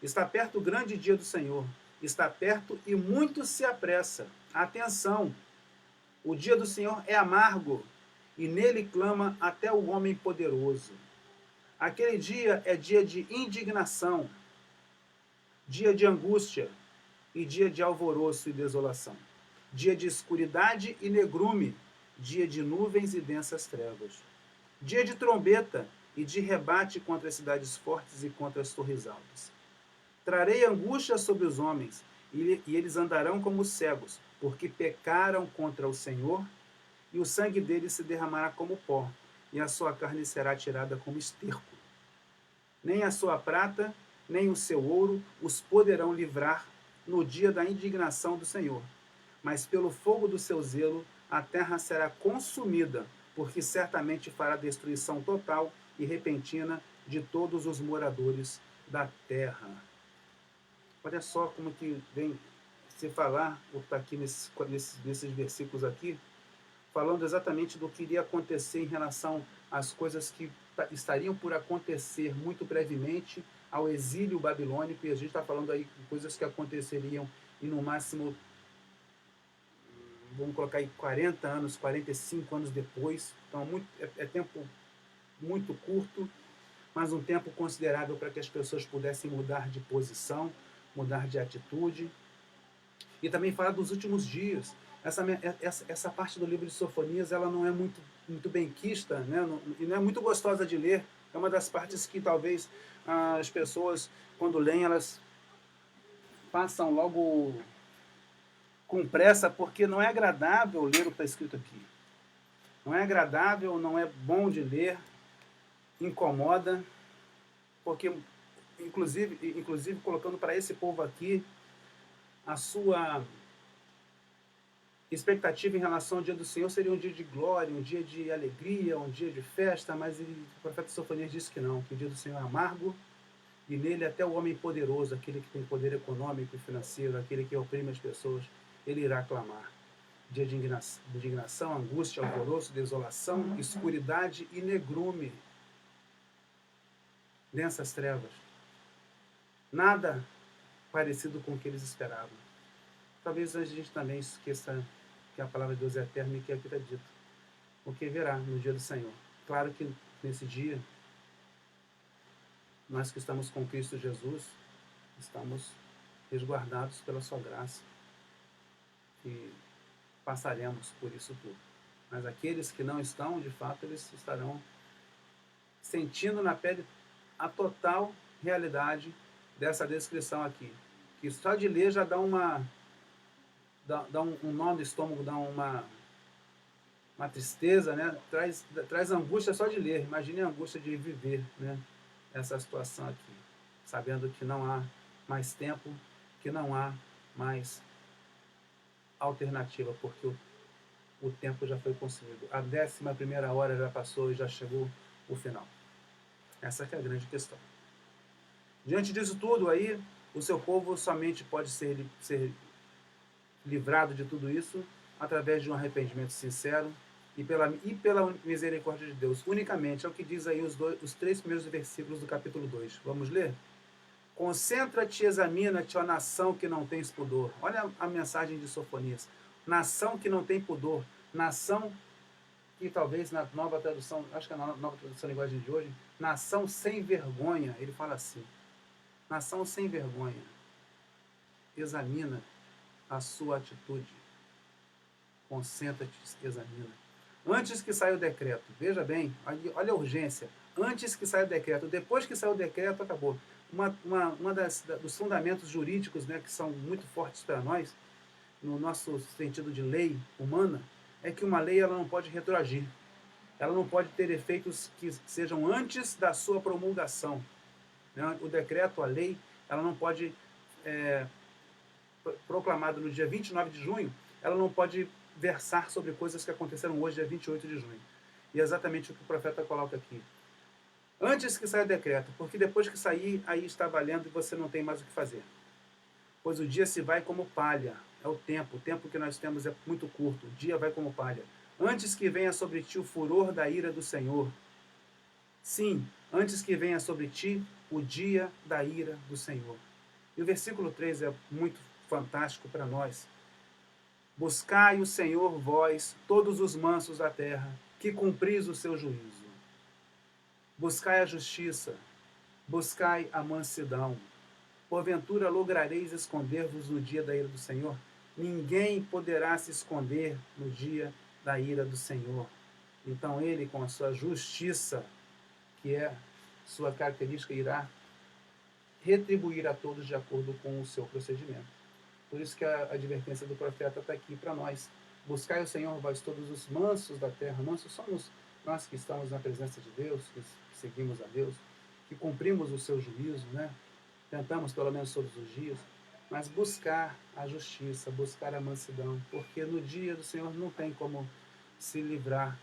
Está perto o grande dia do Senhor. Está perto e muito se apressa. Atenção! O dia do Senhor é amargo, e nele clama até o homem poderoso. Aquele dia é dia de indignação, dia de angústia e dia de alvoroço e desolação, dia de escuridade e negrume, dia de nuvens e densas trevas, dia de trombeta e de rebate contra as cidades fortes e contra as torres altas. Trarei angústia sobre os homens, e eles andarão como cegos, porque pecaram contra o Senhor, e o sangue deles se derramará como pó, e a sua carne será tirada como esterco. Nem a sua prata, nem o seu ouro os poderão livrar no dia da indignação do Senhor. Mas pelo fogo do seu zelo, a terra será consumida, porque certamente fará destruição total e repentina de todos os moradores da terra. Olha só como que vem se falar, o que está aqui nesses versículos aqui, falando exatamente do que iria acontecer em relação às coisas que estariam por acontecer muito brevemente ao exílio babilônico, e a gente está falando aí de coisas que aconteceriam e no máximo, vamos colocar aí 40 anos, 45 anos depois. Então é tempo muito curto, mas um tempo considerável para que as pessoas pudessem mudar de posição, mudar de atitude. E também fala dos últimos dias. Essa parte do livro de Sofonias, ela não é muito benquista, né? E não é muito gostosa de ler. É uma das partes que talvez as pessoas, quando leem, elas passam logo com pressa, porque não é agradável ler o que está escrito aqui. Não é agradável, não é bom de ler, incomoda, porque, inclusive colocando para esse povo aqui a sua expectativa em relação ao dia do Senhor seria um dia de glória, um dia de alegria, um dia de festa, mas o profeta Sofonias disse que não, que o dia do Senhor é amargo, e nele até o homem poderoso, aquele que tem poder econômico e financeiro, aquele que oprime as pessoas, ele irá clamar. Dia de indignação, angústia, alvoroço, desolação, escuridade e negrume. Densas trevas. Nada parecido com o que eles esperavam. Talvez a gente também esqueça que a palavra de Deus é eterna e que é o que está dito. O que virá no dia do Senhor. Claro que nesse dia, nós que estamos com Cristo Jesus, estamos resguardados pela sua graça e passaremos por isso tudo. Mas aqueles que não estão, de fato, eles estarão sentindo na pele a total realidade dessa descrição aqui. Que só de ler já dá dá um nó no estômago, dá uma tristeza, né? Traz angústia só de ler. Imagine a angústia de viver, né? Essa situação aqui, sabendo que não há mais tempo, que não há mais alternativa, porque o tempo já foi consumido. A 11ª hora já passou e já chegou o final. Essa que é a grande questão. Diante disso tudo aí, o seu povo somente pode ser livrado de tudo isso através de um arrependimento sincero e pela misericórdia de Deus. Unicamente, é o que diz aí os 3 primeiros versículos do capítulo 2. Vamos ler? Concentra-te e examina-te, ó nação que não tens pudor. Olha a mensagem de Sofonias. Nação que não tem pudor. Nação que talvez na nova tradução, acho que é na nova tradução da linguagem de hoje, nação sem vergonha. Ele fala assim. Nação sem vergonha. Examina a sua atitude. Concentra-te, examina. Antes que saia o decreto, veja bem, olha a urgência. Antes que saia o decreto, depois que sair o decreto, acabou. Dos fundamentos jurídicos, né, que são muito fortes para nós, no nosso sentido de lei humana, é que uma lei ela não pode retroagir. Ela não pode ter efeitos que sejam antes da sua promulgação. Né? O decreto, a lei, ela não pode, proclamada no dia 29 de junho, ela não pode versar sobre coisas que aconteceram hoje, dia 28 de junho. E é exatamente o que o profeta coloca aqui. Antes que saia o decreto, porque depois que sair, aí está valendo e você não tem mais o que fazer. Pois o dia se vai como palha. É o tempo que nós temos é muito curto. O dia vai como palha. Antes que venha sobre ti o furor da ira do Senhor. Sim, antes que venha sobre ti o dia da ira do Senhor. E o versículo 3 é muito fantástico para nós. Buscai o Senhor, vós, todos os mansos da terra, que cumpris o seu juízo. Buscai a justiça, buscai a mansidão. Porventura lograreis esconder-vos no dia da ira do Senhor? Ninguém poderá se esconder no dia da ira do Senhor. Então ele, com a sua justiça, que é sua característica, irá retribuir a todos de acordo com o seu procedimento. Por isso que a advertência do profeta está aqui para nós. Buscai o Senhor, vós todos os mansos da terra. Mansos somos nós que estamos na presença de Deus, que seguimos a Deus, que cumprimos o seu juízo, né? Tentamos pelo menos todos os dias, mas buscar a justiça, buscar a mansidão, porque no dia do Senhor não tem como se livrar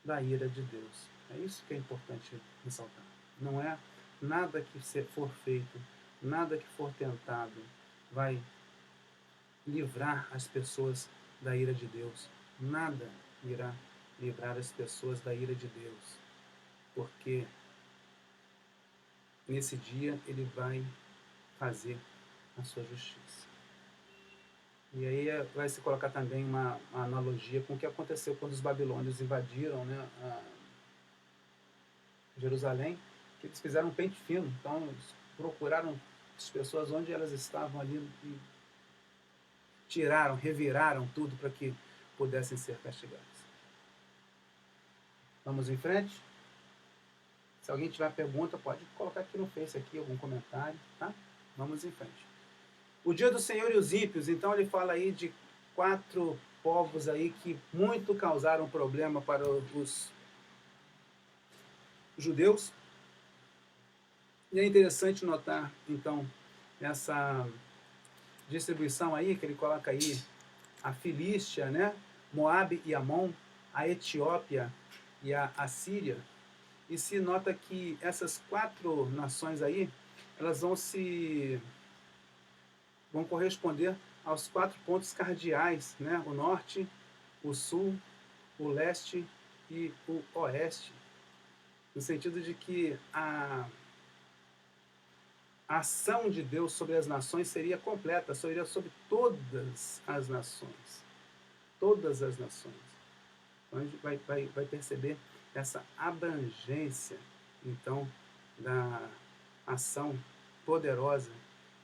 da ira de Deus. É isso que é importante ressaltar. Não é nada que for feito, nada que for tentado, vai livrar as pessoas da ira de Deus. Nada irá livrar as pessoas da ira de Deus, porque nesse dia ele vai fazer a sua justiça. E aí vai se colocar também uma analogia com o que aconteceu quando os babilônios invadiram, né, Jerusalém, que eles fizeram um pente fino. Então eles procuraram as pessoas onde elas estavam ali e tiraram, reviraram tudo para que pudessem ser castigados. Vamos em frente? Se alguém tiver pergunta, pode colocar aqui no Face, aqui, algum comentário, tá? Vamos em frente. O dia do Senhor e os ímpios, então ele fala aí de 4 povos aí que muito causaram problema para os judeus. E é interessante notar, então, essa distribuição aí, que ele coloca aí a Filístia, né? Moabe e Amon, a Etiópia e a Assíria. E se nota que essas 4 nações aí, elas vão corresponder aos 4 pontos cardeais, né? O norte, o sul, o leste e o oeste. No sentido de que a ação de Deus sobre as nações seria completa, seria sobre todas as nações. Todas as nações. Então a gente vai perceber essa abrangência, então, da ação poderosa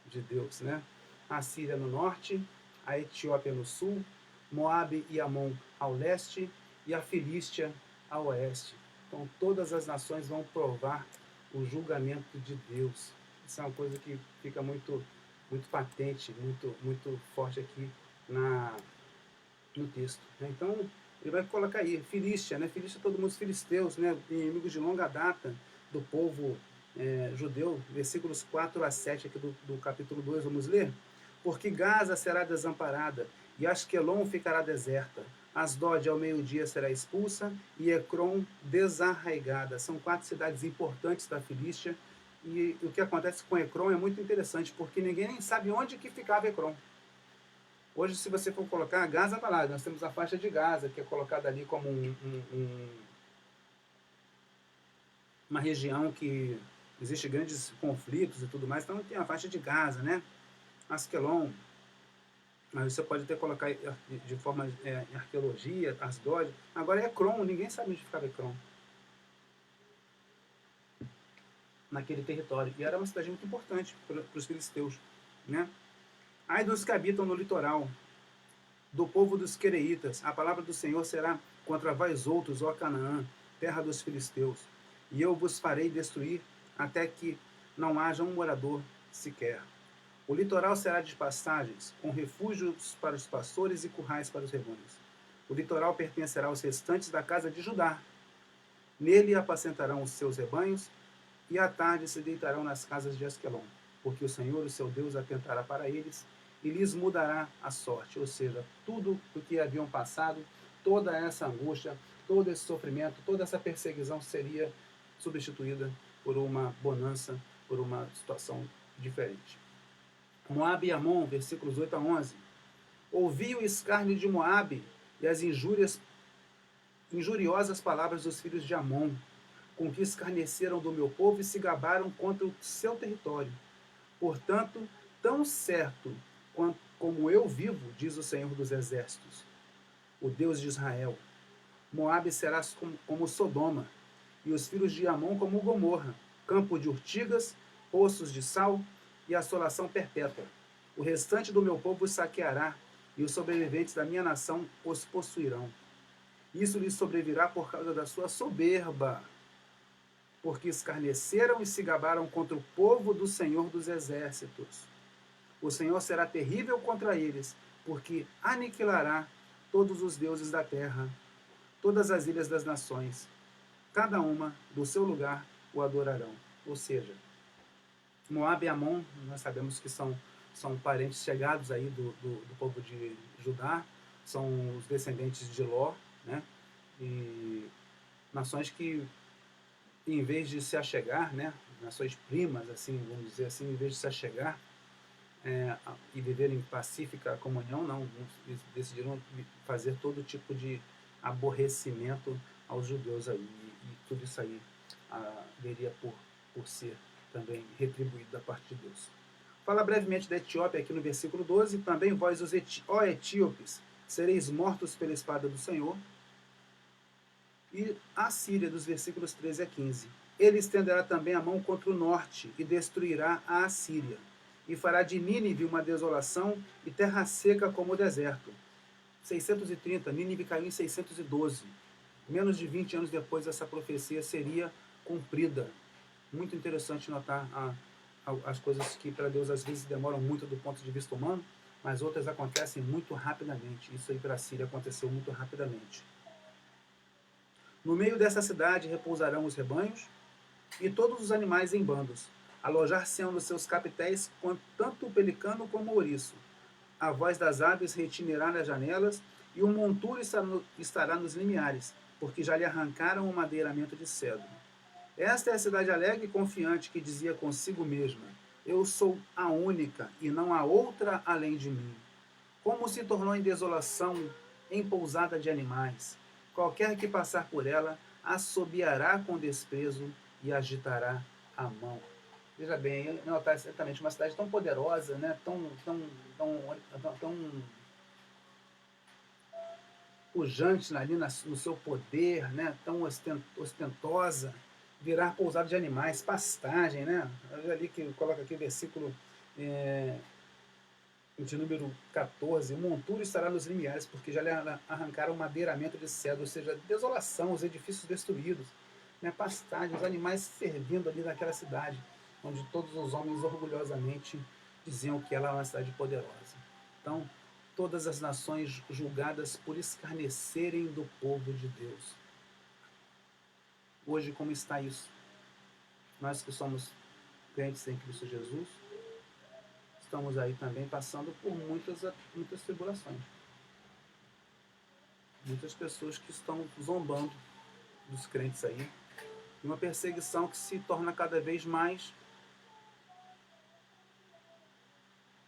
de Deus, né? A Síria no norte, a Etiópia no sul, Moabe e Amon ao leste e a Filístia ao oeste. Então todas as nações vão provar o julgamento de Deus. Isso é uma coisa que fica muito patente, muito forte aqui no texto, né? Então ele vai colocar aí, Filístia, né? Filístia, todo mundo, os filisteus, né? Inimigos de longa data do povo judeu, versículos 4 a 7 aqui do capítulo 2, vamos ler? Porque Gaza será desamparada, e Asquelon ficará deserta. Asdod ao meio-dia será expulsa, e Ecrom desarraigada. São 4 cidades importantes da Filístia, e o que acontece com Ecrom é muito interessante, porque ninguém nem sabe onde que ficava Ecrom. Hoje, se você for colocar, Gaza está lá, nós temos a faixa de Gaza, que é colocada ali como uma região que existe grandes conflitos e tudo mais, então tem a faixa de Gaza, né? Asquelon, mas você pode até colocar de forma em arqueologia, Asdod. Agora é Ecrom, ninguém sabe onde ficava Ecrom naquele território. E era uma cidade muito importante para os filisteus, né? Ai dos que habitam no litoral, do povo dos quereitas, a palavra do Senhor será contra vós outros, ó Canaã, terra dos filisteus, e eu vos farei destruir até que não haja um morador sequer. O litoral será de pastagens, com refúgios para os pastores e currais para os rebanhos. O litoral pertencerá aos restantes da casa de Judá. Nele apacentarão os seus rebanhos, e à tarde se deitarão nas casas de Asquelon, porque o Senhor, o seu Deus, atentará para eles, e lhes mudará a sorte, ou seja, tudo o que haviam passado, toda essa angústia, todo esse sofrimento, toda essa perseguição seria substituída por uma bonança, por uma situação diferente. Moabe e Amon, versículos 8 a 11. Ouvi o escárnio de Moabe e as injuriosas palavras dos filhos de Amon, com que escarneceram do meu povo e se gabaram contra o seu território. Portanto, tão certo como eu vivo, diz o Senhor dos Exércitos, o Deus de Israel, Moabe será como Sodoma, e os filhos de Amon como Gomorra, campo de urtigas, poços de sal e assolação perpétua. O restante do meu povo os saqueará, e os sobreviventes da minha nação os possuirão. Isso lhes sobrevirá por causa da sua soberba, porque escarneceram e se gabaram contra o povo do Senhor dos Exércitos. O Senhor será terrível contra eles, porque aniquilará todos os deuses da terra, todas as ilhas das nações, cada uma do seu lugar o adorarão. Ou seja, Moabe e Amon, nós sabemos que são parentes chegados aí do povo de Judá, são os descendentes de Ló, né? E nações que, em vez de se achegar, né, nações primas, assim, vamos dizer assim, em vez de se achegar e viver em pacífica comunhão, não, decidiram fazer todo tipo de aborrecimento aos judeus aí, e tudo isso aí veria por ser também retribuído da parte de Deus. Fala brevemente da Etiópia aqui no versículo 12, também vós, ó etíopes, sereis mortos pela espada do Senhor, e a Síria, dos versículos 13 a 15. Ele estenderá também a mão contra o norte e destruirá a Assíria, e fará de Nínive uma desolação e terra seca como o deserto. 630, Nínive caiu em 612. Menos de 20 anos depois, essa profecia seria cumprida. Muito interessante notar as coisas que para Deus às vezes demoram muito do ponto de vista humano, mas outras acontecem muito rapidamente. Isso aí para a Síria aconteceu muito rapidamente. No meio dessa cidade repousarão os rebanhos e todos os animais em bandos. Alojar-se-ão nos seus capitéis tanto o pelicano como o ouriço. A voz das aves retinerá nas janelas e o monturo estará nos limiares, porque já lhe arrancaram o madeiramento de cedro. Esta é a cidade alegre e confiante que dizia consigo mesma: eu sou a única e não há outra além de mim. Como se tornou em desolação, em pousada de animais. Qualquer que passar por ela assobiará com desprezo e agitará a mão. Veja bem, notar certamente uma cidade tão poderosa, né? tão pujante ali no seu poder, né? Tão ostentosa, virar pousada de animais, pastagem, né? Olha ali que coloca aqui o versículo de número 14, o monturo estará nos limiares, porque já lhe arrancaram o madeiramento de cedro, ou seja, desolação, os edifícios destruídos, né, pastagem, os animais servindo ali naquela cidade, onde todos os homens orgulhosamente diziam que ela é uma cidade poderosa. Então, todas as nações julgadas por escarnecerem do povo de Deus. Hoje, como está isso? Nós que somos crentes em Cristo Jesus, estamos aí também passando por muitas tribulações. Muitas pessoas que estão zombando dos crentes aí. Uma perseguição que se torna cada vez mais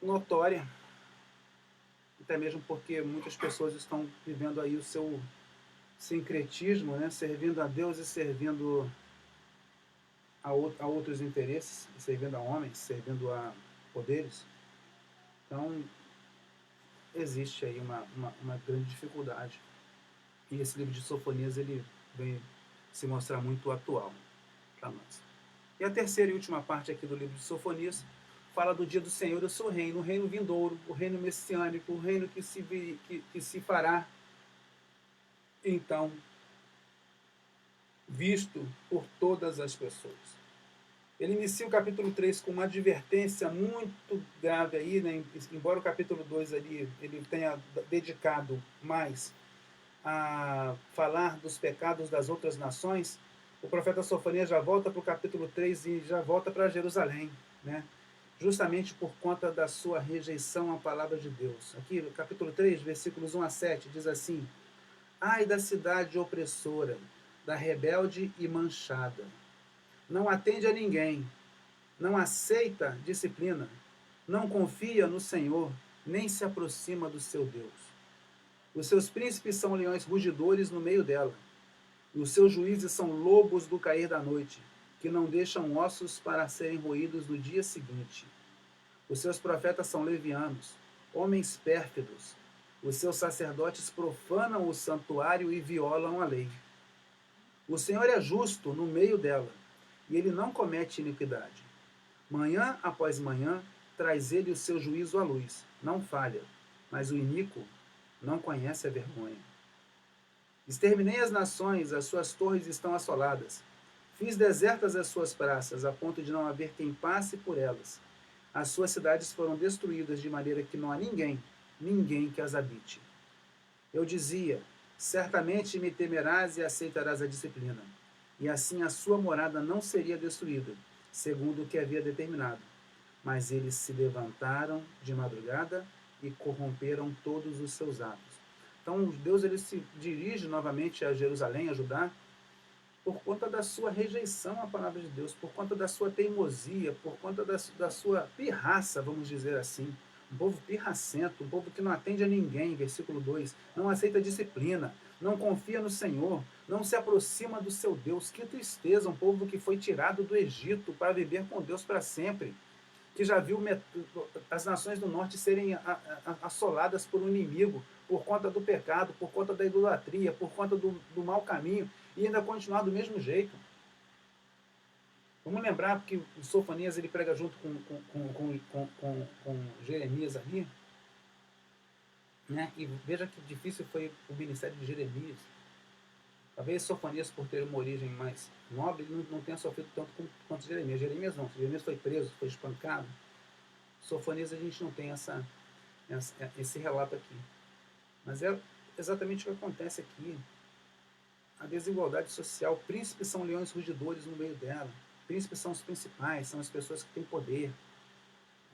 notória. Até mesmo porque muitas pessoas estão vivendo aí o seu sincretismo, né? Servindo a Deus e servindo a outros interesses, servindo a homens, servindo a poderes. Então, existe aí uma grande dificuldade. E esse livro de Sofonias, ele vem se mostrar muito atual para nós. E a terceira e última parte aqui do livro de Sofonias fala do dia do Senhor, o seu reino, o reino vindouro, o reino messiânico, o reino que se fará, então, visto por todas as pessoas. Ele inicia o capítulo 3 com uma advertência muito grave aí, né? Embora o capítulo 2 ali ele tenha dedicado mais a falar dos pecados das outras nações, o profeta Sofonias já volta para o capítulo 3 e já volta para Jerusalém, né? Justamente por conta da sua rejeição à palavra de Deus. Aqui no capítulo 3, versículos 1 a 7, diz assim: ai da cidade opressora, da rebelde e manchada. Não atende a ninguém, não aceita disciplina, não confia no Senhor, nem se aproxima do seu Deus. Os seus príncipes são leões rugidores no meio dela, e os seus juízes são lobos do cair da noite, que não deixam ossos para serem roídos no dia seguinte. Os seus profetas são levianos, homens pérfidos. Os seus sacerdotes profanam o santuário e violam a lei. O Senhor é justo no meio dela, e ele não comete iniquidade. Manhã após manhã, traz ele o seu juízo à luz, não falha, mas o iníquo não conhece a vergonha. Exterminei as nações, as suas torres estão assoladas. Fiz desertas as suas praças, a ponto de não haver quem passe por elas. As suas cidades foram destruídas de maneira que não há ninguém que as habite. Eu dizia, certamente me temerás e aceitarás a disciplina, e assim a sua morada não seria destruída, segundo o que havia determinado. Mas eles se levantaram de madrugada e corromperam todos os seus atos. Então Deus ele se dirige novamente a Jerusalém, a Judá, por conta da sua rejeição à palavra de Deus, por conta da sua teimosia, por conta da sua pirraça, vamos dizer assim. Um povo pirracento, um povo que não atende a ninguém, versículo 2, não aceita disciplina, não confia no Senhor, não se aproxima do seu Deus. Que tristeza, um povo que foi tirado do Egito para viver com Deus para sempre, que já viu as nações do norte serem assoladas por um inimigo, por conta do pecado, por conta da idolatria, por conta do mau caminho, e ainda continuar do mesmo jeito. Vamos lembrar que o Sofonias ele prega junto com Jeremias ali, né? E veja que difícil foi o ministério de Jeremias. Talvez Sofonias, por ter uma origem mais nobre, não tenha sofrido tanto quanto Jeremias. Jeremias não. Jeremias foi preso, foi espancado. Sofonias a gente não tem esse relato aqui. Mas é exatamente o que acontece aqui. A desigualdade social. Príncipes são leões rugidores no meio dela. Príncipes são os principais, são as pessoas que têm poder.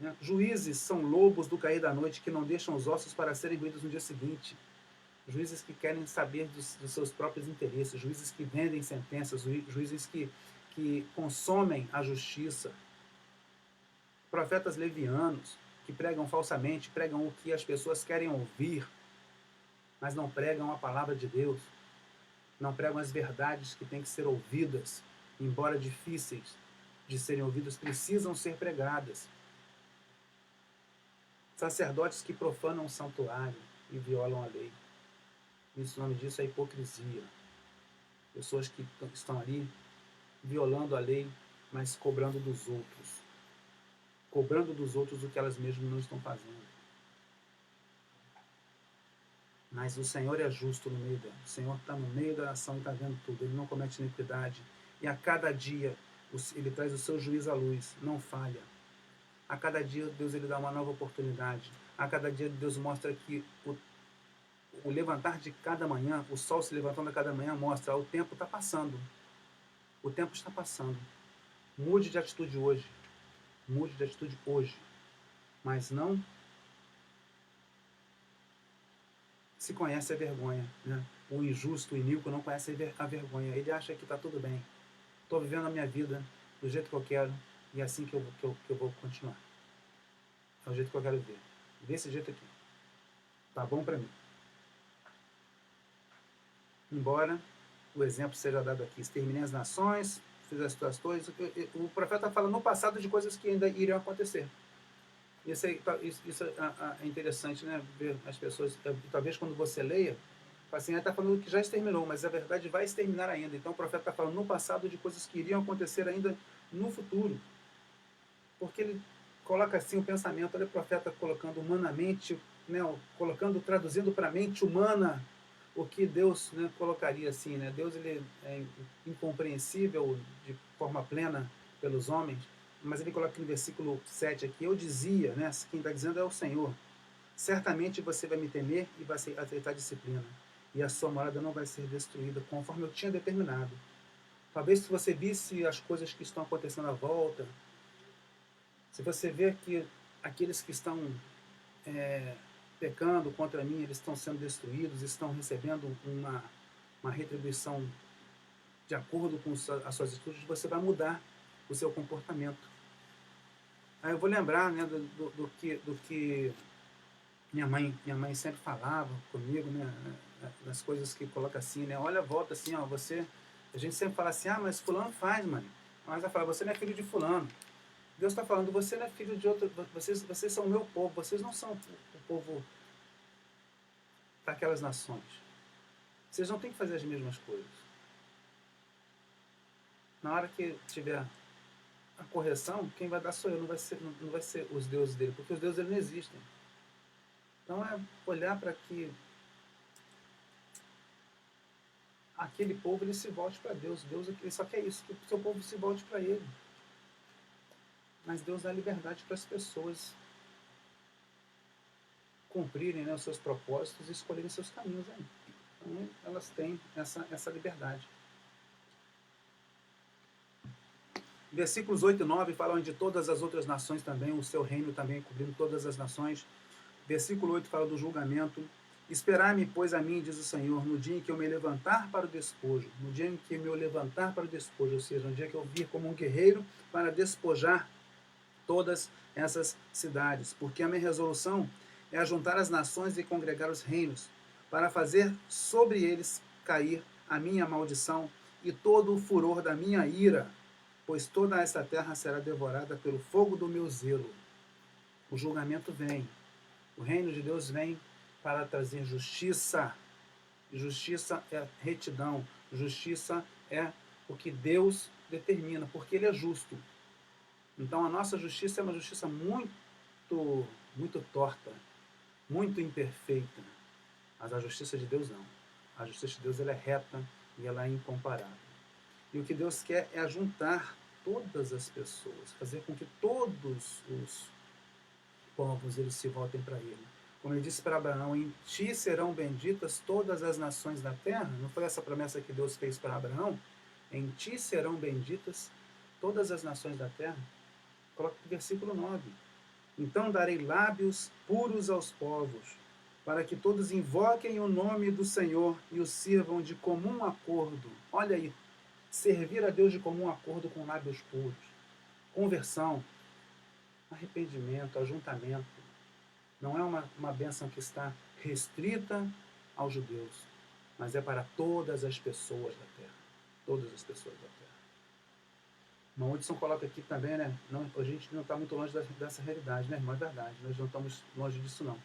Né? Juízes são lobos do cair da noite que não deixam os ossos para serem roídos no dia seguinte. Juízes que querem saber dos seus próprios interesses, juízes que vendem sentenças, juízes que consomem a justiça. Profetas levianos que pregam falsamente, pregam o que as pessoas querem ouvir, mas não pregam a palavra de Deus. Não pregam as verdades que têm que ser ouvidas, embora difíceis de serem ouvidas, precisam ser pregadas. Sacerdotes que profanam o santuário e violam a lei. Isso, o nome disso é hipocrisia. Pessoas que estão ali violando a lei, mas cobrando dos outros. Cobrando dos outros o que elas mesmas não estão fazendo. Mas o Senhor é justo no meio dela. O Senhor está no meio da ação e está vendo tudo. Ele não comete iniquidade. E a cada dia ele traz o seu juízo à luz. Não falha. A cada dia Deus ele dá uma nova oportunidade. A cada dia Deus mostra que o levantar de cada manhã, o sol se levantando a cada manhã, mostra o tempo está passando. O tempo está passando. Mude de atitude hoje. Mude de atitude hoje. Mas não se conhece a vergonha. Né? O injusto, o iníquo não conhece a vergonha. Ele acha que está tudo bem. Estou vivendo a minha vida do jeito que eu quero e é assim que eu vou continuar. É o jeito que eu quero viver. Desse jeito aqui. Tá bom para mim. Embora o exemplo seja dado aqui. Exterminei as nações, fiz as tuas coisas. O profeta fala no passado de coisas que ainda iriam acontecer. Isso é interessante, né? Ver as pessoas, talvez quando você leia, assim, está falando que já exterminou, mas a verdade vai exterminar ainda. Então o profeta está falando no passado de coisas que iriam acontecer ainda no futuro. Porque ele coloca assim o pensamento, olha o profeta colocando humanamente, né? Traduzindo para a mente humana o que Deus, né, colocaria assim, né? Deus ele é incompreensível de forma plena pelos homens, mas ele coloca no versículo 7 aqui, eu dizia, né, quem está dizendo é o Senhor, certamente você vai me temer e vai aceitar disciplina, e a sua morada não vai ser destruída, conforme eu tinha determinado. Talvez se você visse as coisas que estão acontecendo à volta, se você vê que aqueles que estão pecando contra mim, eles estão sendo destruídos, estão recebendo uma retribuição de acordo com as suas atitudes, você vai mudar o seu comportamento. Aí eu vou lembrar, né, do que minha mãe sempre falava comigo, né, das coisas que coloca assim, né, olha, volta assim, ó, a gente sempre fala assim, mas fulano faz, mãe. Mas ela fala, você não é filho de fulano. Deus está falando, você não é filho de outro, vocês são o meu povo, vocês não são o povo daquelas nações. Vocês não têm que fazer as mesmas coisas. Na hora que tiver a correção, quem vai dar sou eu, não vai ser os deuses dele, porque os deuses dele não existem. Então é olhar para que aquele povo ele se volte para Deus. Deus ele só quer isso, que o seu povo se volte para ele. Mas Deus dá liberdade para as pessoas cumprirem, né, os seus propósitos e escolherem seus caminhos. Aí. Então elas têm essa liberdade. Versículos 8 e 9 falam de todas as outras nações também, o seu reino também cobrindo todas as nações. Versículo 8 fala do julgamento. Esperai-me, pois, a mim, diz o Senhor, no dia em que eu me levantar para o despojo, no dia em que eu me levantar para o despojo, ou seja, no dia que eu vir como um guerreiro para despojar todas essas cidades, porque a minha resolução é ajuntar as nações e congregar os reinos, para fazer sobre eles cair a minha maldição e todo o furor da minha ira, pois toda esta terra será devorada pelo fogo do meu zelo. O julgamento vem, o reino de Deus vem para trazer justiça. Justiça é retidão, justiça é o que Deus determina, porque Ele é justo. Então a nossa justiça é uma justiça muito torta, muito imperfeita. Mas a justiça de Deus não. A justiça de Deus ela é reta e ela é incomparável. E o que Deus quer é juntar todas as pessoas, fazer com que todos os povos eles se voltem para Ele. Como Ele disse para Abraão, em ti serão benditas todas as nações da terra. Não foi essa promessa que Deus fez para Abraão? Em ti serão benditas todas as nações da terra. Coloca o versículo 9. Então darei lábios puros aos povos, para que todos invoquem o nome do Senhor e o sirvam de comum acordo. Olha aí, servir a Deus de comum acordo com lábios puros. Conversão, arrependimento, ajuntamento. Não é uma bênção que está restrita aos judeus, mas é para todas as pessoas da terra. Todas as pessoas da terra. Irmão Hudson coloca aqui também, né? Não, a gente não está muito longe dessa realidade, né, irmão? É verdade, nós não estamos longe disso, não.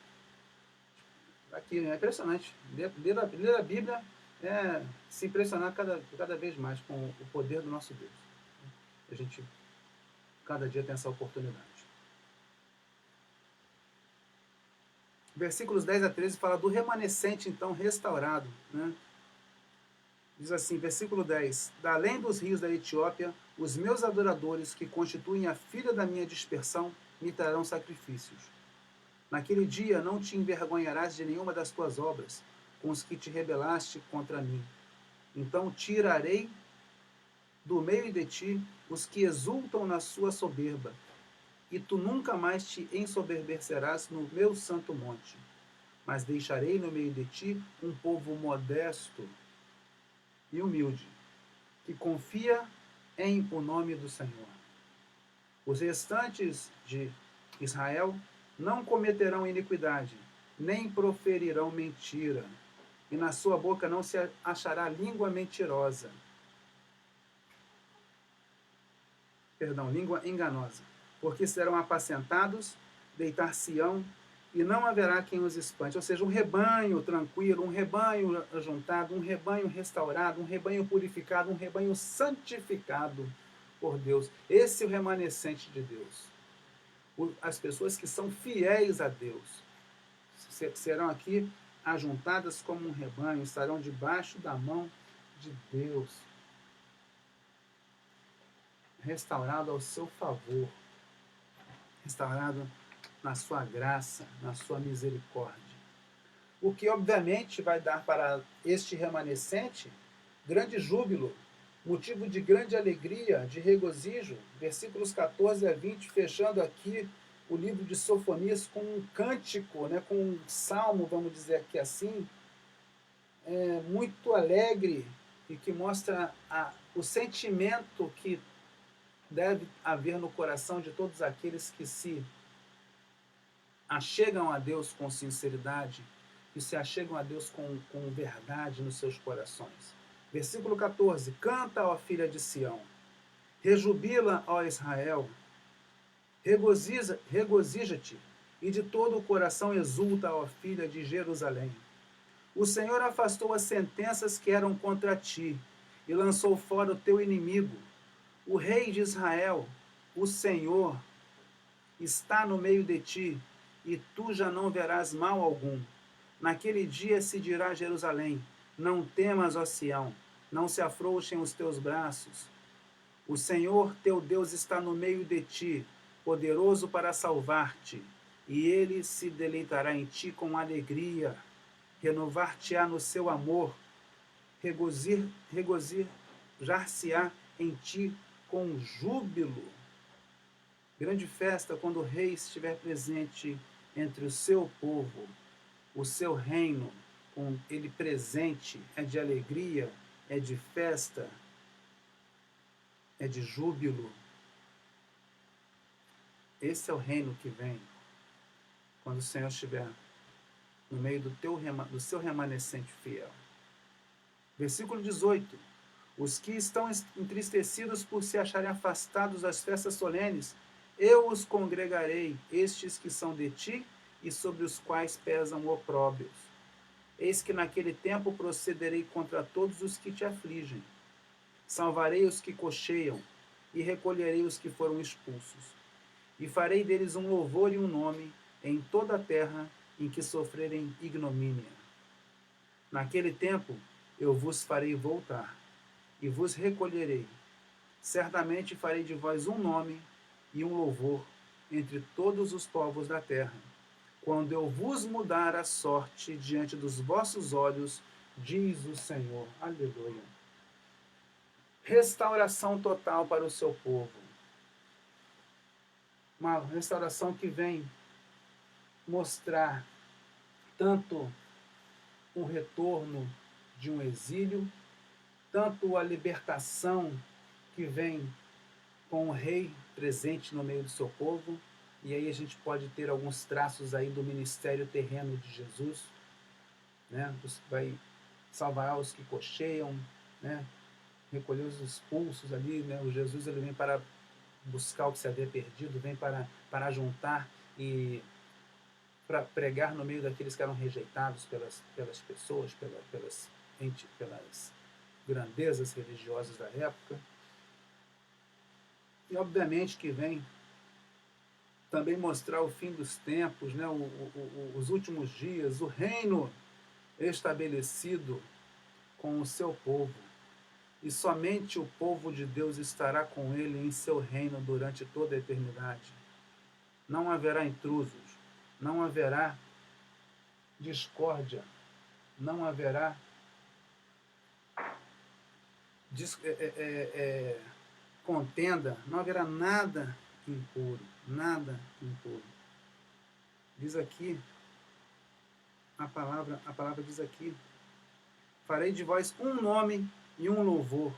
Aqui, é impressionante. Ler a Bíblia é se impressionar cada vez mais com o poder do nosso Deus. A gente, cada dia, tem essa oportunidade. Versículos 10 a 13 fala do remanescente, então, restaurado, né? Diz assim, versículo 10: Da além dos rios da Etiópia, os meus adoradores, que constituem a filha da minha dispersão, me trarão sacrifícios. Naquele dia não te envergonharás de nenhuma das tuas obras, com os que te rebelaste contra mim. Então tirarei do meio de ti os que exultam na sua soberba, e tu nunca mais te ensoberbecerás no meu santo monte. Mas deixarei no meio de ti um povo modesto e humilde, que confia em o nome do Senhor. Os restantes de Israel não cometerão iniquidade, nem proferirão mentira, e na sua boca não se achará língua mentirosa. Língua enganosa. Porque serão apacentados, deitar-se-ão, e não haverá quem os espante. Ou seja, um rebanho tranquilo, um rebanho ajuntado, um rebanho restaurado, um rebanho purificado, um rebanho santificado por Deus. Esse é o remanescente de Deus. As pessoas que são fiéis a Deus serão aqui ajuntadas como um rebanho, estarão debaixo da mão de Deus, restaurado ao seu favor, restaurado na sua graça, na sua misericórdia. O que obviamente vai dar para este remanescente grande júbilo, motivo de grande alegria, de regozijo. Versículos 14 a 20, fechando aqui o livro de Sofonias com um cântico, né, com um salmo, vamos dizer aqui assim, muito alegre e que mostra o sentimento que deve haver no coração de todos aqueles que se achegam a Deus com sinceridade, que se achegam a Deus com verdade nos seus corações. Versículo 14: Canta, ó filha de Sião, rejubila, ó Israel, regozija-te, e de todo o coração exulta, ó filha de Jerusalém. O Senhor afastou as sentenças que eram contra ti, e lançou fora o teu inimigo. O rei de Israel, o Senhor, está no meio de ti, e tu já não verás mal algum. Naquele dia se dirá a Jerusalém: não temas, ó Sião, não se afrouxem os teus braços. O Senhor teu Deus está no meio de ti, poderoso para salvar-te, e ele se deleitará em ti com alegria, renovar-te-á no seu amor, regozijar-se-á em ti com júbilo. Grande festa quando o rei estiver presente entre o seu povo. o seu reino, com ele presente, é de alegria, é de festa, é de júbilo. Esse é o reino que vem quando o Senhor estiver no meio do seu remanescente fiel. Versículo 18. Os que estão entristecidos por se acharem afastados das festas solenes, eu os congregarei, estes que são de ti e sobre os quais pesam opróbrios. Eis que naquele tempo procederei contra todos os que te afligem. Salvarei os que cocheiam e recolherei os que foram expulsos. E farei deles um louvor e um nome em toda a terra em que sofrerem ignomínia. Naquele tempo eu vos farei voltar e vos recolherei. Certamente farei de vós um nome e um louvor entre todos os povos da terra, quando eu vos mudar a sorte diante dos vossos olhos, diz o Senhor. Aleluia. Restauração total para o seu povo. Uma restauração que vem mostrar tanto o retorno de um exílio, tanto a libertação que vem com o rei presente no meio do seu povo, e aí a gente pode ter alguns traços aí do ministério terreno de Jesus, né? Vai salvar os que cocheiam, né? Recolher os expulsos ali, né? O Jesus ele vem para buscar o que se havia perdido, vem para juntar e para pregar no meio daqueles que eram rejeitados pelas pessoas, pelas grandezas religiosas da época. E obviamente que vem também mostrar o fim dos tempos, né? Os últimos dias, o reino estabelecido com o seu povo. E somente o povo de Deus estará com ele em seu reino durante toda a eternidade. Não haverá intrusos, não haverá discórdia, não haverá contenda, não haverá nada impuro, nada impuro. Diz aqui, a palavra diz aqui, farei de vós um nome e um louvor,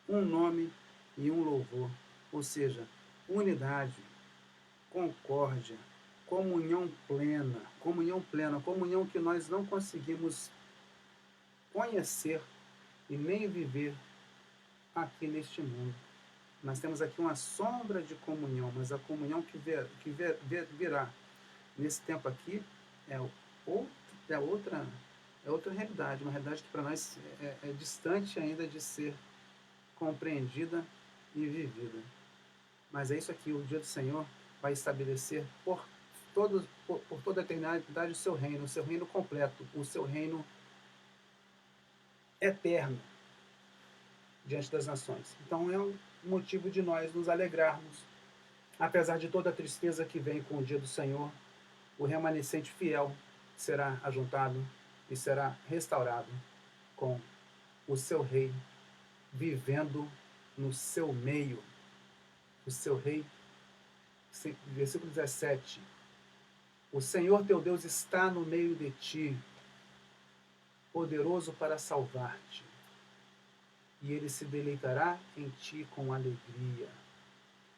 um nome e um louvor, ou seja, unidade, concórdia, comunhão plena, comunhão que nós não conseguimos conhecer e nem viver aqui neste mundo. Nós temos aqui uma sombra de comunhão, mas a comunhão que virá nesse tempo aqui é outra realidade, uma realidade que para nós é distante ainda de ser compreendida e vivida. Mas é isso aqui, o dia do Senhor vai estabelecer por toda a eternidade o seu reino completo, o seu reino eterno diante das nações. Então é um motivo de nós nos alegrarmos, apesar de toda a tristeza que vem com o dia do Senhor, o remanescente fiel será ajuntado e será restaurado com o seu rei vivendo no seu meio. O seu rei, versículo 17, o Senhor teu Deus está no meio de ti, poderoso para salvar-te, e ele se deleitará em ti com alegria,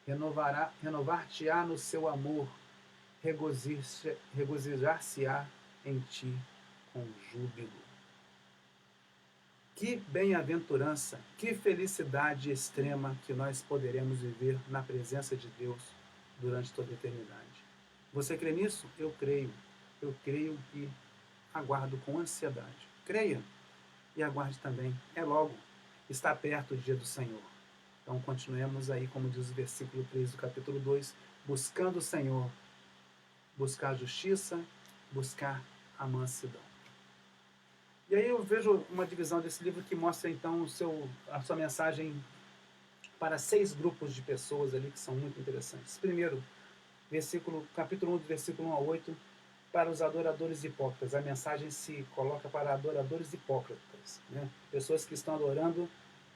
renovar-te-á no seu amor, regozijar-se-á em ti com júbilo. Que bem-aventurança, que felicidade extrema que nós poderemos viver na presença de Deus durante toda a eternidade. Você crê nisso? Eu creio e aguardo com ansiedade. Creia e aguarde também. É logo, está perto o dia do Senhor. Então continuemos aí, como diz o versículo 3 do capítulo 2, buscando o Senhor, buscar a justiça, buscar a mansidão. E aí eu vejo uma divisão desse livro que mostra então a sua mensagem para 6 grupos de pessoas ali que são muito interessantes. Primeiro, capítulo 1, do versículo 1 a 8, para os adoradores hipócritas. A mensagem se coloca para adoradores hipócritas, né? Pessoas que estão adorando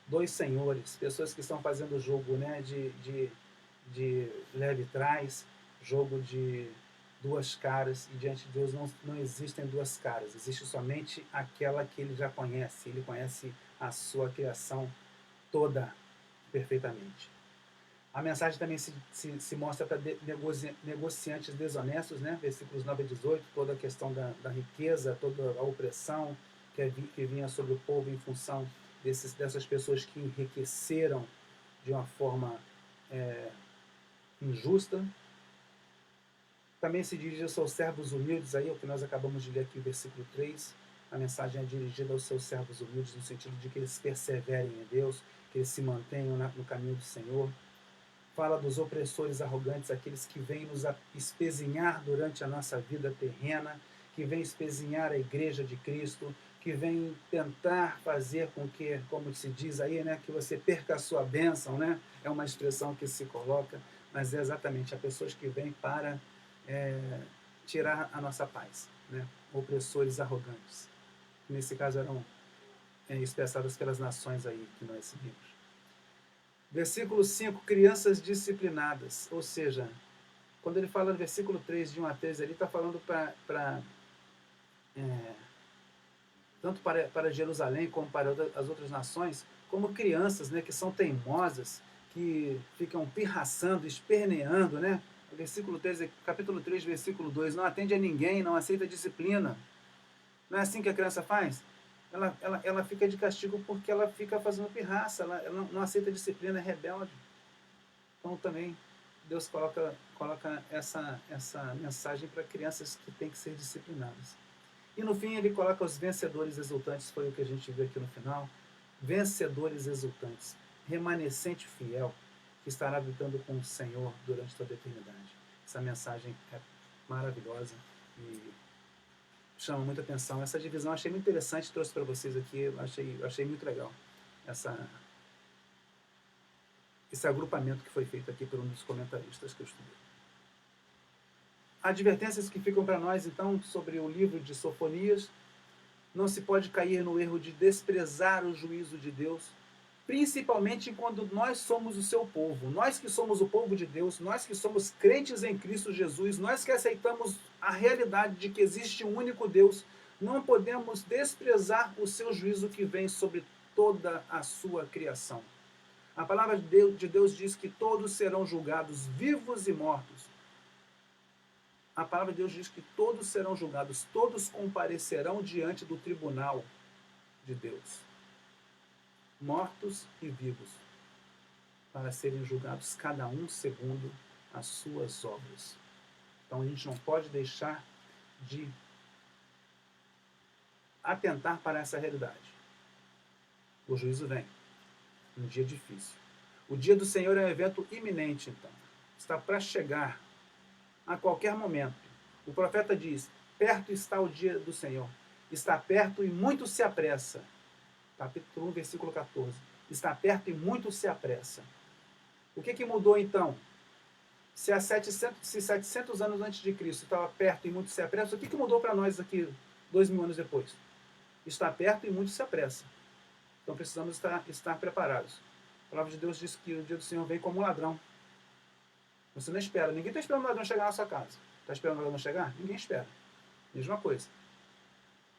dois senhores, pessoas que estão fazendo jogo, né, de leve trás, jogo de duas caras, e diante de Deus não existem duas caras, existe somente aquela que ele já conhece, ele conhece a sua criação toda perfeitamente. A mensagem também se mostra para negociantes desonestos, né? Versículos 9 a 18, toda a questão da riqueza, toda a opressão que vinha sobre o povo em função dessas pessoas que enriqueceram de uma forma injusta. Também se dirige aos seus servos humildes, aí, o que nós acabamos de ler aqui, o versículo 3. A mensagem é dirigida aos seus servos humildes, no sentido de que eles perseverem em Deus, que eles se mantenham no caminho do Senhor. Fala dos opressores arrogantes, aqueles que vêm nos espezinhar durante a nossa vida terrena, que vêm espezinhar a igreja de Cristo, que vêm tentar fazer com que, como se diz aí, né, que você perca a sua bênção, né? É uma expressão que se coloca, mas é exatamente, há pessoas que vêm para tirar a nossa paz, né? Opressores arrogantes. Nesse caso eram expressadas pelas nações aí que nós seguimos. Versículo 5, crianças disciplinadas. Ou seja, quando ele fala no versículo 3, de 1 a 13, ele está falando tanto para Jerusalém como para as outras nações, como crianças, né, que são teimosas, que ficam pirraçando, esperneando, né? Versículo 3, capítulo 3, versículo 2, não atende a ninguém, não aceita disciplina. Não é assim que a criança faz? Ela fica de castigo porque ela fica fazendo pirraça, ela não aceita disciplina, é rebelde. Então também Deus coloca essa mensagem para crianças que têm que ser disciplinadas. E no fim ele coloca os vencedores exultantes, foi o que a gente viu aqui no final. Vencedores exultantes, remanescente fiel, que estará habitando com o Senhor durante toda a eternidade. Essa mensagem é maravilhosa e chama muita atenção. Essa divisão eu achei muito interessante, trouxe para vocês aqui, eu achei muito legal esse agrupamento que foi feito aqui por um dos comentaristas que eu estudei. Advertências que ficam para nós, então, sobre o livro de Sofonias. Não se pode cair no erro de desprezar o juízo de Deus, principalmente quando nós somos o seu povo. Nós que somos o povo de Deus, nós que somos crentes em Cristo Jesus, nós que aceitamos a realidade de que existe um único Deus, não podemos desprezar o seu juízo que vem sobre toda a sua criação. A palavra de Deus diz que todos serão julgados, vivos e mortos. A palavra de Deus diz que todos serão julgados, todos comparecerão diante do tribunal de Deus, mortos e vivos, para serem julgados cada um segundo as suas obras. Então a gente não pode deixar de atentar para essa realidade. O juízo vem, um dia difícil. O dia do Senhor é um evento iminente, então. Está para chegar a qualquer momento. O profeta diz, perto está o dia do Senhor. Está perto e muito se apressa. Capítulo 1, versículo 14. Está perto e muito se apressa. O que mudou então? Se 700 anos antes de Cristo estava perto e muito se apressa, o que mudou para nós aqui 2000 anos depois? Está perto e muito se apressa. Então precisamos estar preparados. A palavra de Deus diz que o dia do Senhor vem como um ladrão. Você não espera. Ninguém está esperando o ladrão chegar na sua casa. Está esperando o ladrão chegar? Ninguém espera. Mesma coisa.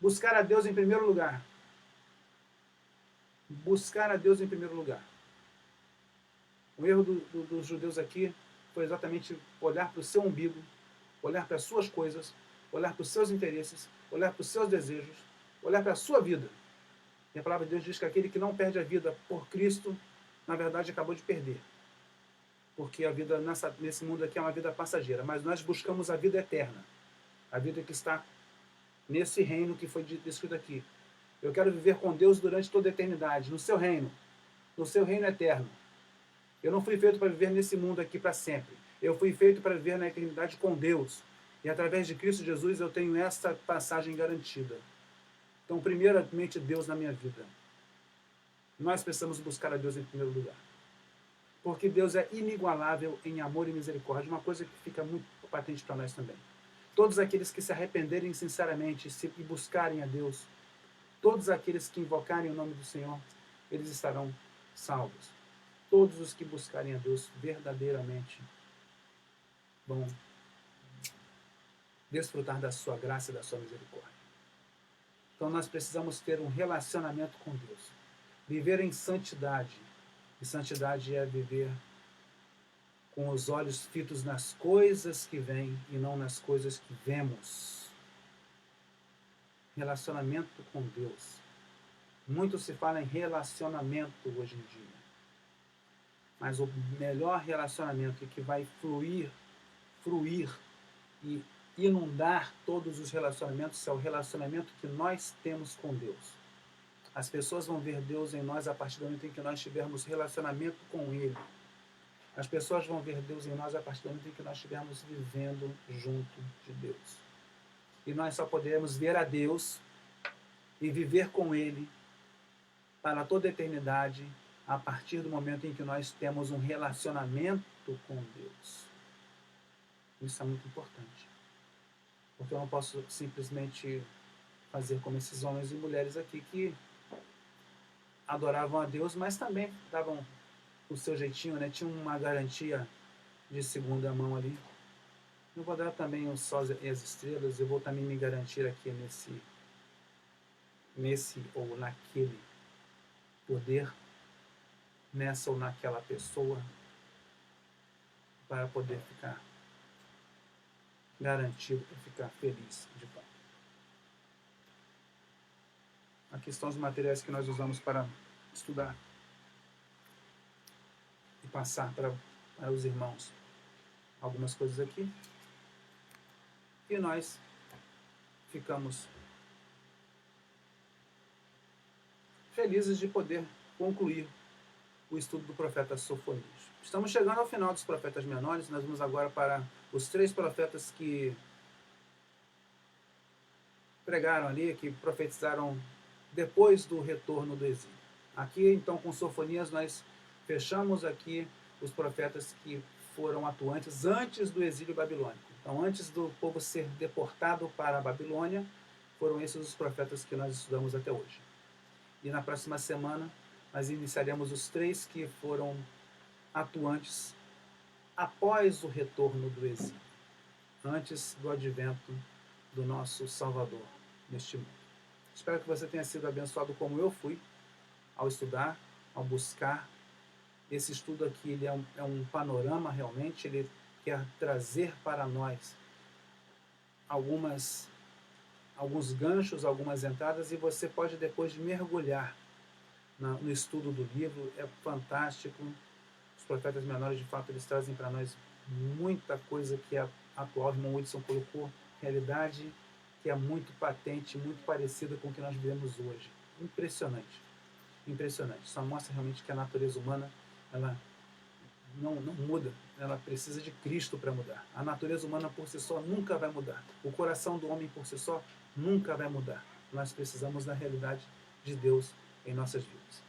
Buscar a Deus em primeiro lugar. Buscar a Deus em primeiro lugar. O erro dos judeus aqui foi exatamente olhar para o seu umbigo, olhar para as suas coisas, olhar para os seus interesses, olhar para os seus desejos, olhar para a sua vida. E a palavra de Deus diz que aquele que não perde a vida por Cristo, na verdade, acabou de perder. Porque a vida nesse mundo aqui é uma vida passageira, mas nós buscamos a vida eterna. A vida que está nesse reino que foi descrito aqui. Eu quero viver com Deus durante toda a eternidade, no seu reino eterno. Eu não fui feito para viver nesse mundo aqui para sempre. Eu fui feito para viver na eternidade com Deus. E através de Cristo Jesus eu tenho essa passagem garantida. Então, primeiramente, Deus na minha vida. Nós precisamos buscar a Deus em primeiro lugar. Porque Deus é inigualável em amor e misericórdia. Uma coisa que fica muito patente para nós também. Todos aqueles que se arrependerem sinceramente e buscarem a Deus, todos aqueles que invocarem o nome do Senhor, eles estarão salvos. Todos os que buscarem a Deus verdadeiramente vão desfrutar da sua graça e da sua misericórdia. Então nós precisamos ter um relacionamento com Deus. Viver em santidade. E santidade é viver com os olhos fitos nas coisas que vêm e não nas coisas que vemos. Relacionamento com Deus. Muito se fala em relacionamento hoje em dia. Mas o melhor relacionamento que vai fruir e inundar todos os relacionamentos é o relacionamento que nós temos com Deus. As pessoas vão ver Deus em nós a partir do momento em que nós tivermos relacionamento com Ele. As pessoas vão ver Deus em nós a partir do momento em que nós estivermos vivendo junto de Deus. E nós só podemos ver a Deus e viver com Ele para toda a eternidade a partir do momento em que nós temos um relacionamento com Deus. Isso é muito importante. Porque eu não posso simplesmente fazer como esses homens e mulheres aqui que adoravam a Deus, mas também davam o seu jeitinho, né? Tinha uma garantia de segunda mão ali. Eu vou dar também o sol e as estrelas, eu vou também me garantir aqui nesse ou naquele poder, nessa ou naquela pessoa, para poder ficar garantido, para ficar feliz de fato. Aqui estão os materiais que nós usamos para estudar e passar para os irmãos algumas coisas aqui. E nós ficamos felizes de poder concluir o estudo do profeta Sofonias. Estamos chegando ao final dos profetas menores. Nós vamos agora para os 3 profetas que pregaram ali, que profetizaram depois do retorno do exílio. Aqui, então, com Sofonias, nós fechamos aqui os profetas que foram atuantes antes do exílio babilônico. Então, antes do povo ser deportado para a Babilônia, foram esses os profetas que nós estudamos até hoje. E na próxima semana, nós iniciaremos os 3 que foram atuantes após o retorno do exílio, antes do advento do nosso Salvador neste mundo. Espero que você tenha sido abençoado como eu fui ao estudar, ao buscar. Esse estudo aqui ele é um panorama realmente, ele quer trazer para nós alguns ganchos, algumas entradas, e você pode depois mergulhar no estudo do livro. É fantástico. Os profetas menores, de fato, eles trazem para nós muita coisa que é atual. O irmão Hudson colocou realidade que é muito patente, muito parecida com o que nós vivemos hoje. Impressionante. Impressionante. Só mostra realmente que a natureza humana, ela não muda, ela precisa de Cristo para mudar. A natureza humana por si só nunca vai mudar. O coração do homem por si só nunca vai mudar. Nós precisamos da realidade de Deus em nossas vidas.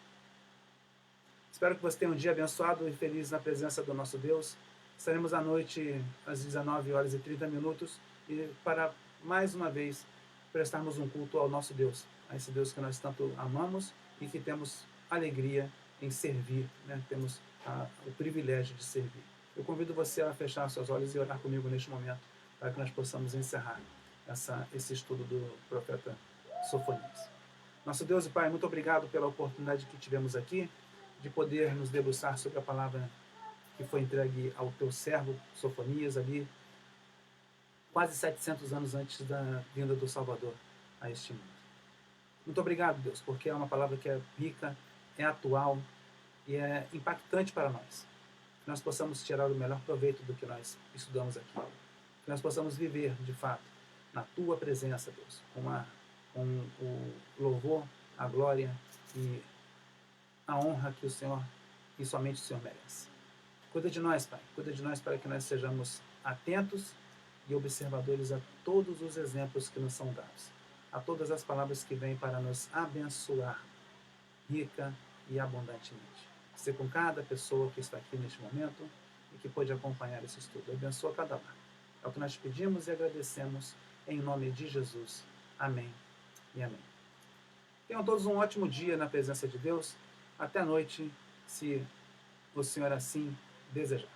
Espero que você tenha um dia abençoado e feliz na presença do nosso Deus. Estaremos à noite às 19h30 e para mais uma vez prestarmos um culto ao nosso Deus, a esse Deus que nós tanto amamos e que temos alegria em servir, né? Temos o privilégio de servir. Eu convido você a fechar seus olhos e orar comigo neste momento, para que nós possamos encerrar esse estudo do profeta Sofonias. Nosso Deus e Pai, muito obrigado pela oportunidade que tivemos aqui, de poder nos debruçar sobre a palavra que foi entregue ao teu servo Sofonias ali, quase 700 anos antes da vinda do Salvador a este mundo. Muito obrigado, Deus, porque é uma palavra que é rica, é atual e é impactante para nós. Que nós possamos tirar o melhor proveito do que nós estudamos aqui. Que nós possamos viver, de fato, na Tua presença, Deus, com o louvor, a glória e a honra que o Senhor e somente o Senhor merece. Cuida de nós, Pai. Cuida de nós para que nós sejamos atentos e observadores a todos os exemplos que nos são dados, a todas as palavras que vêm para nos abençoar rica e abundantemente. Ser com cada pessoa que está aqui neste momento e que pôde acompanhar esse estudo. Abençoa cada lar. É o que nós pedimos e agradecemos em nome de Jesus. Amém e amém. Tenham todos um ótimo dia na presença de Deus. Até a noite, se o Senhor assim desejar.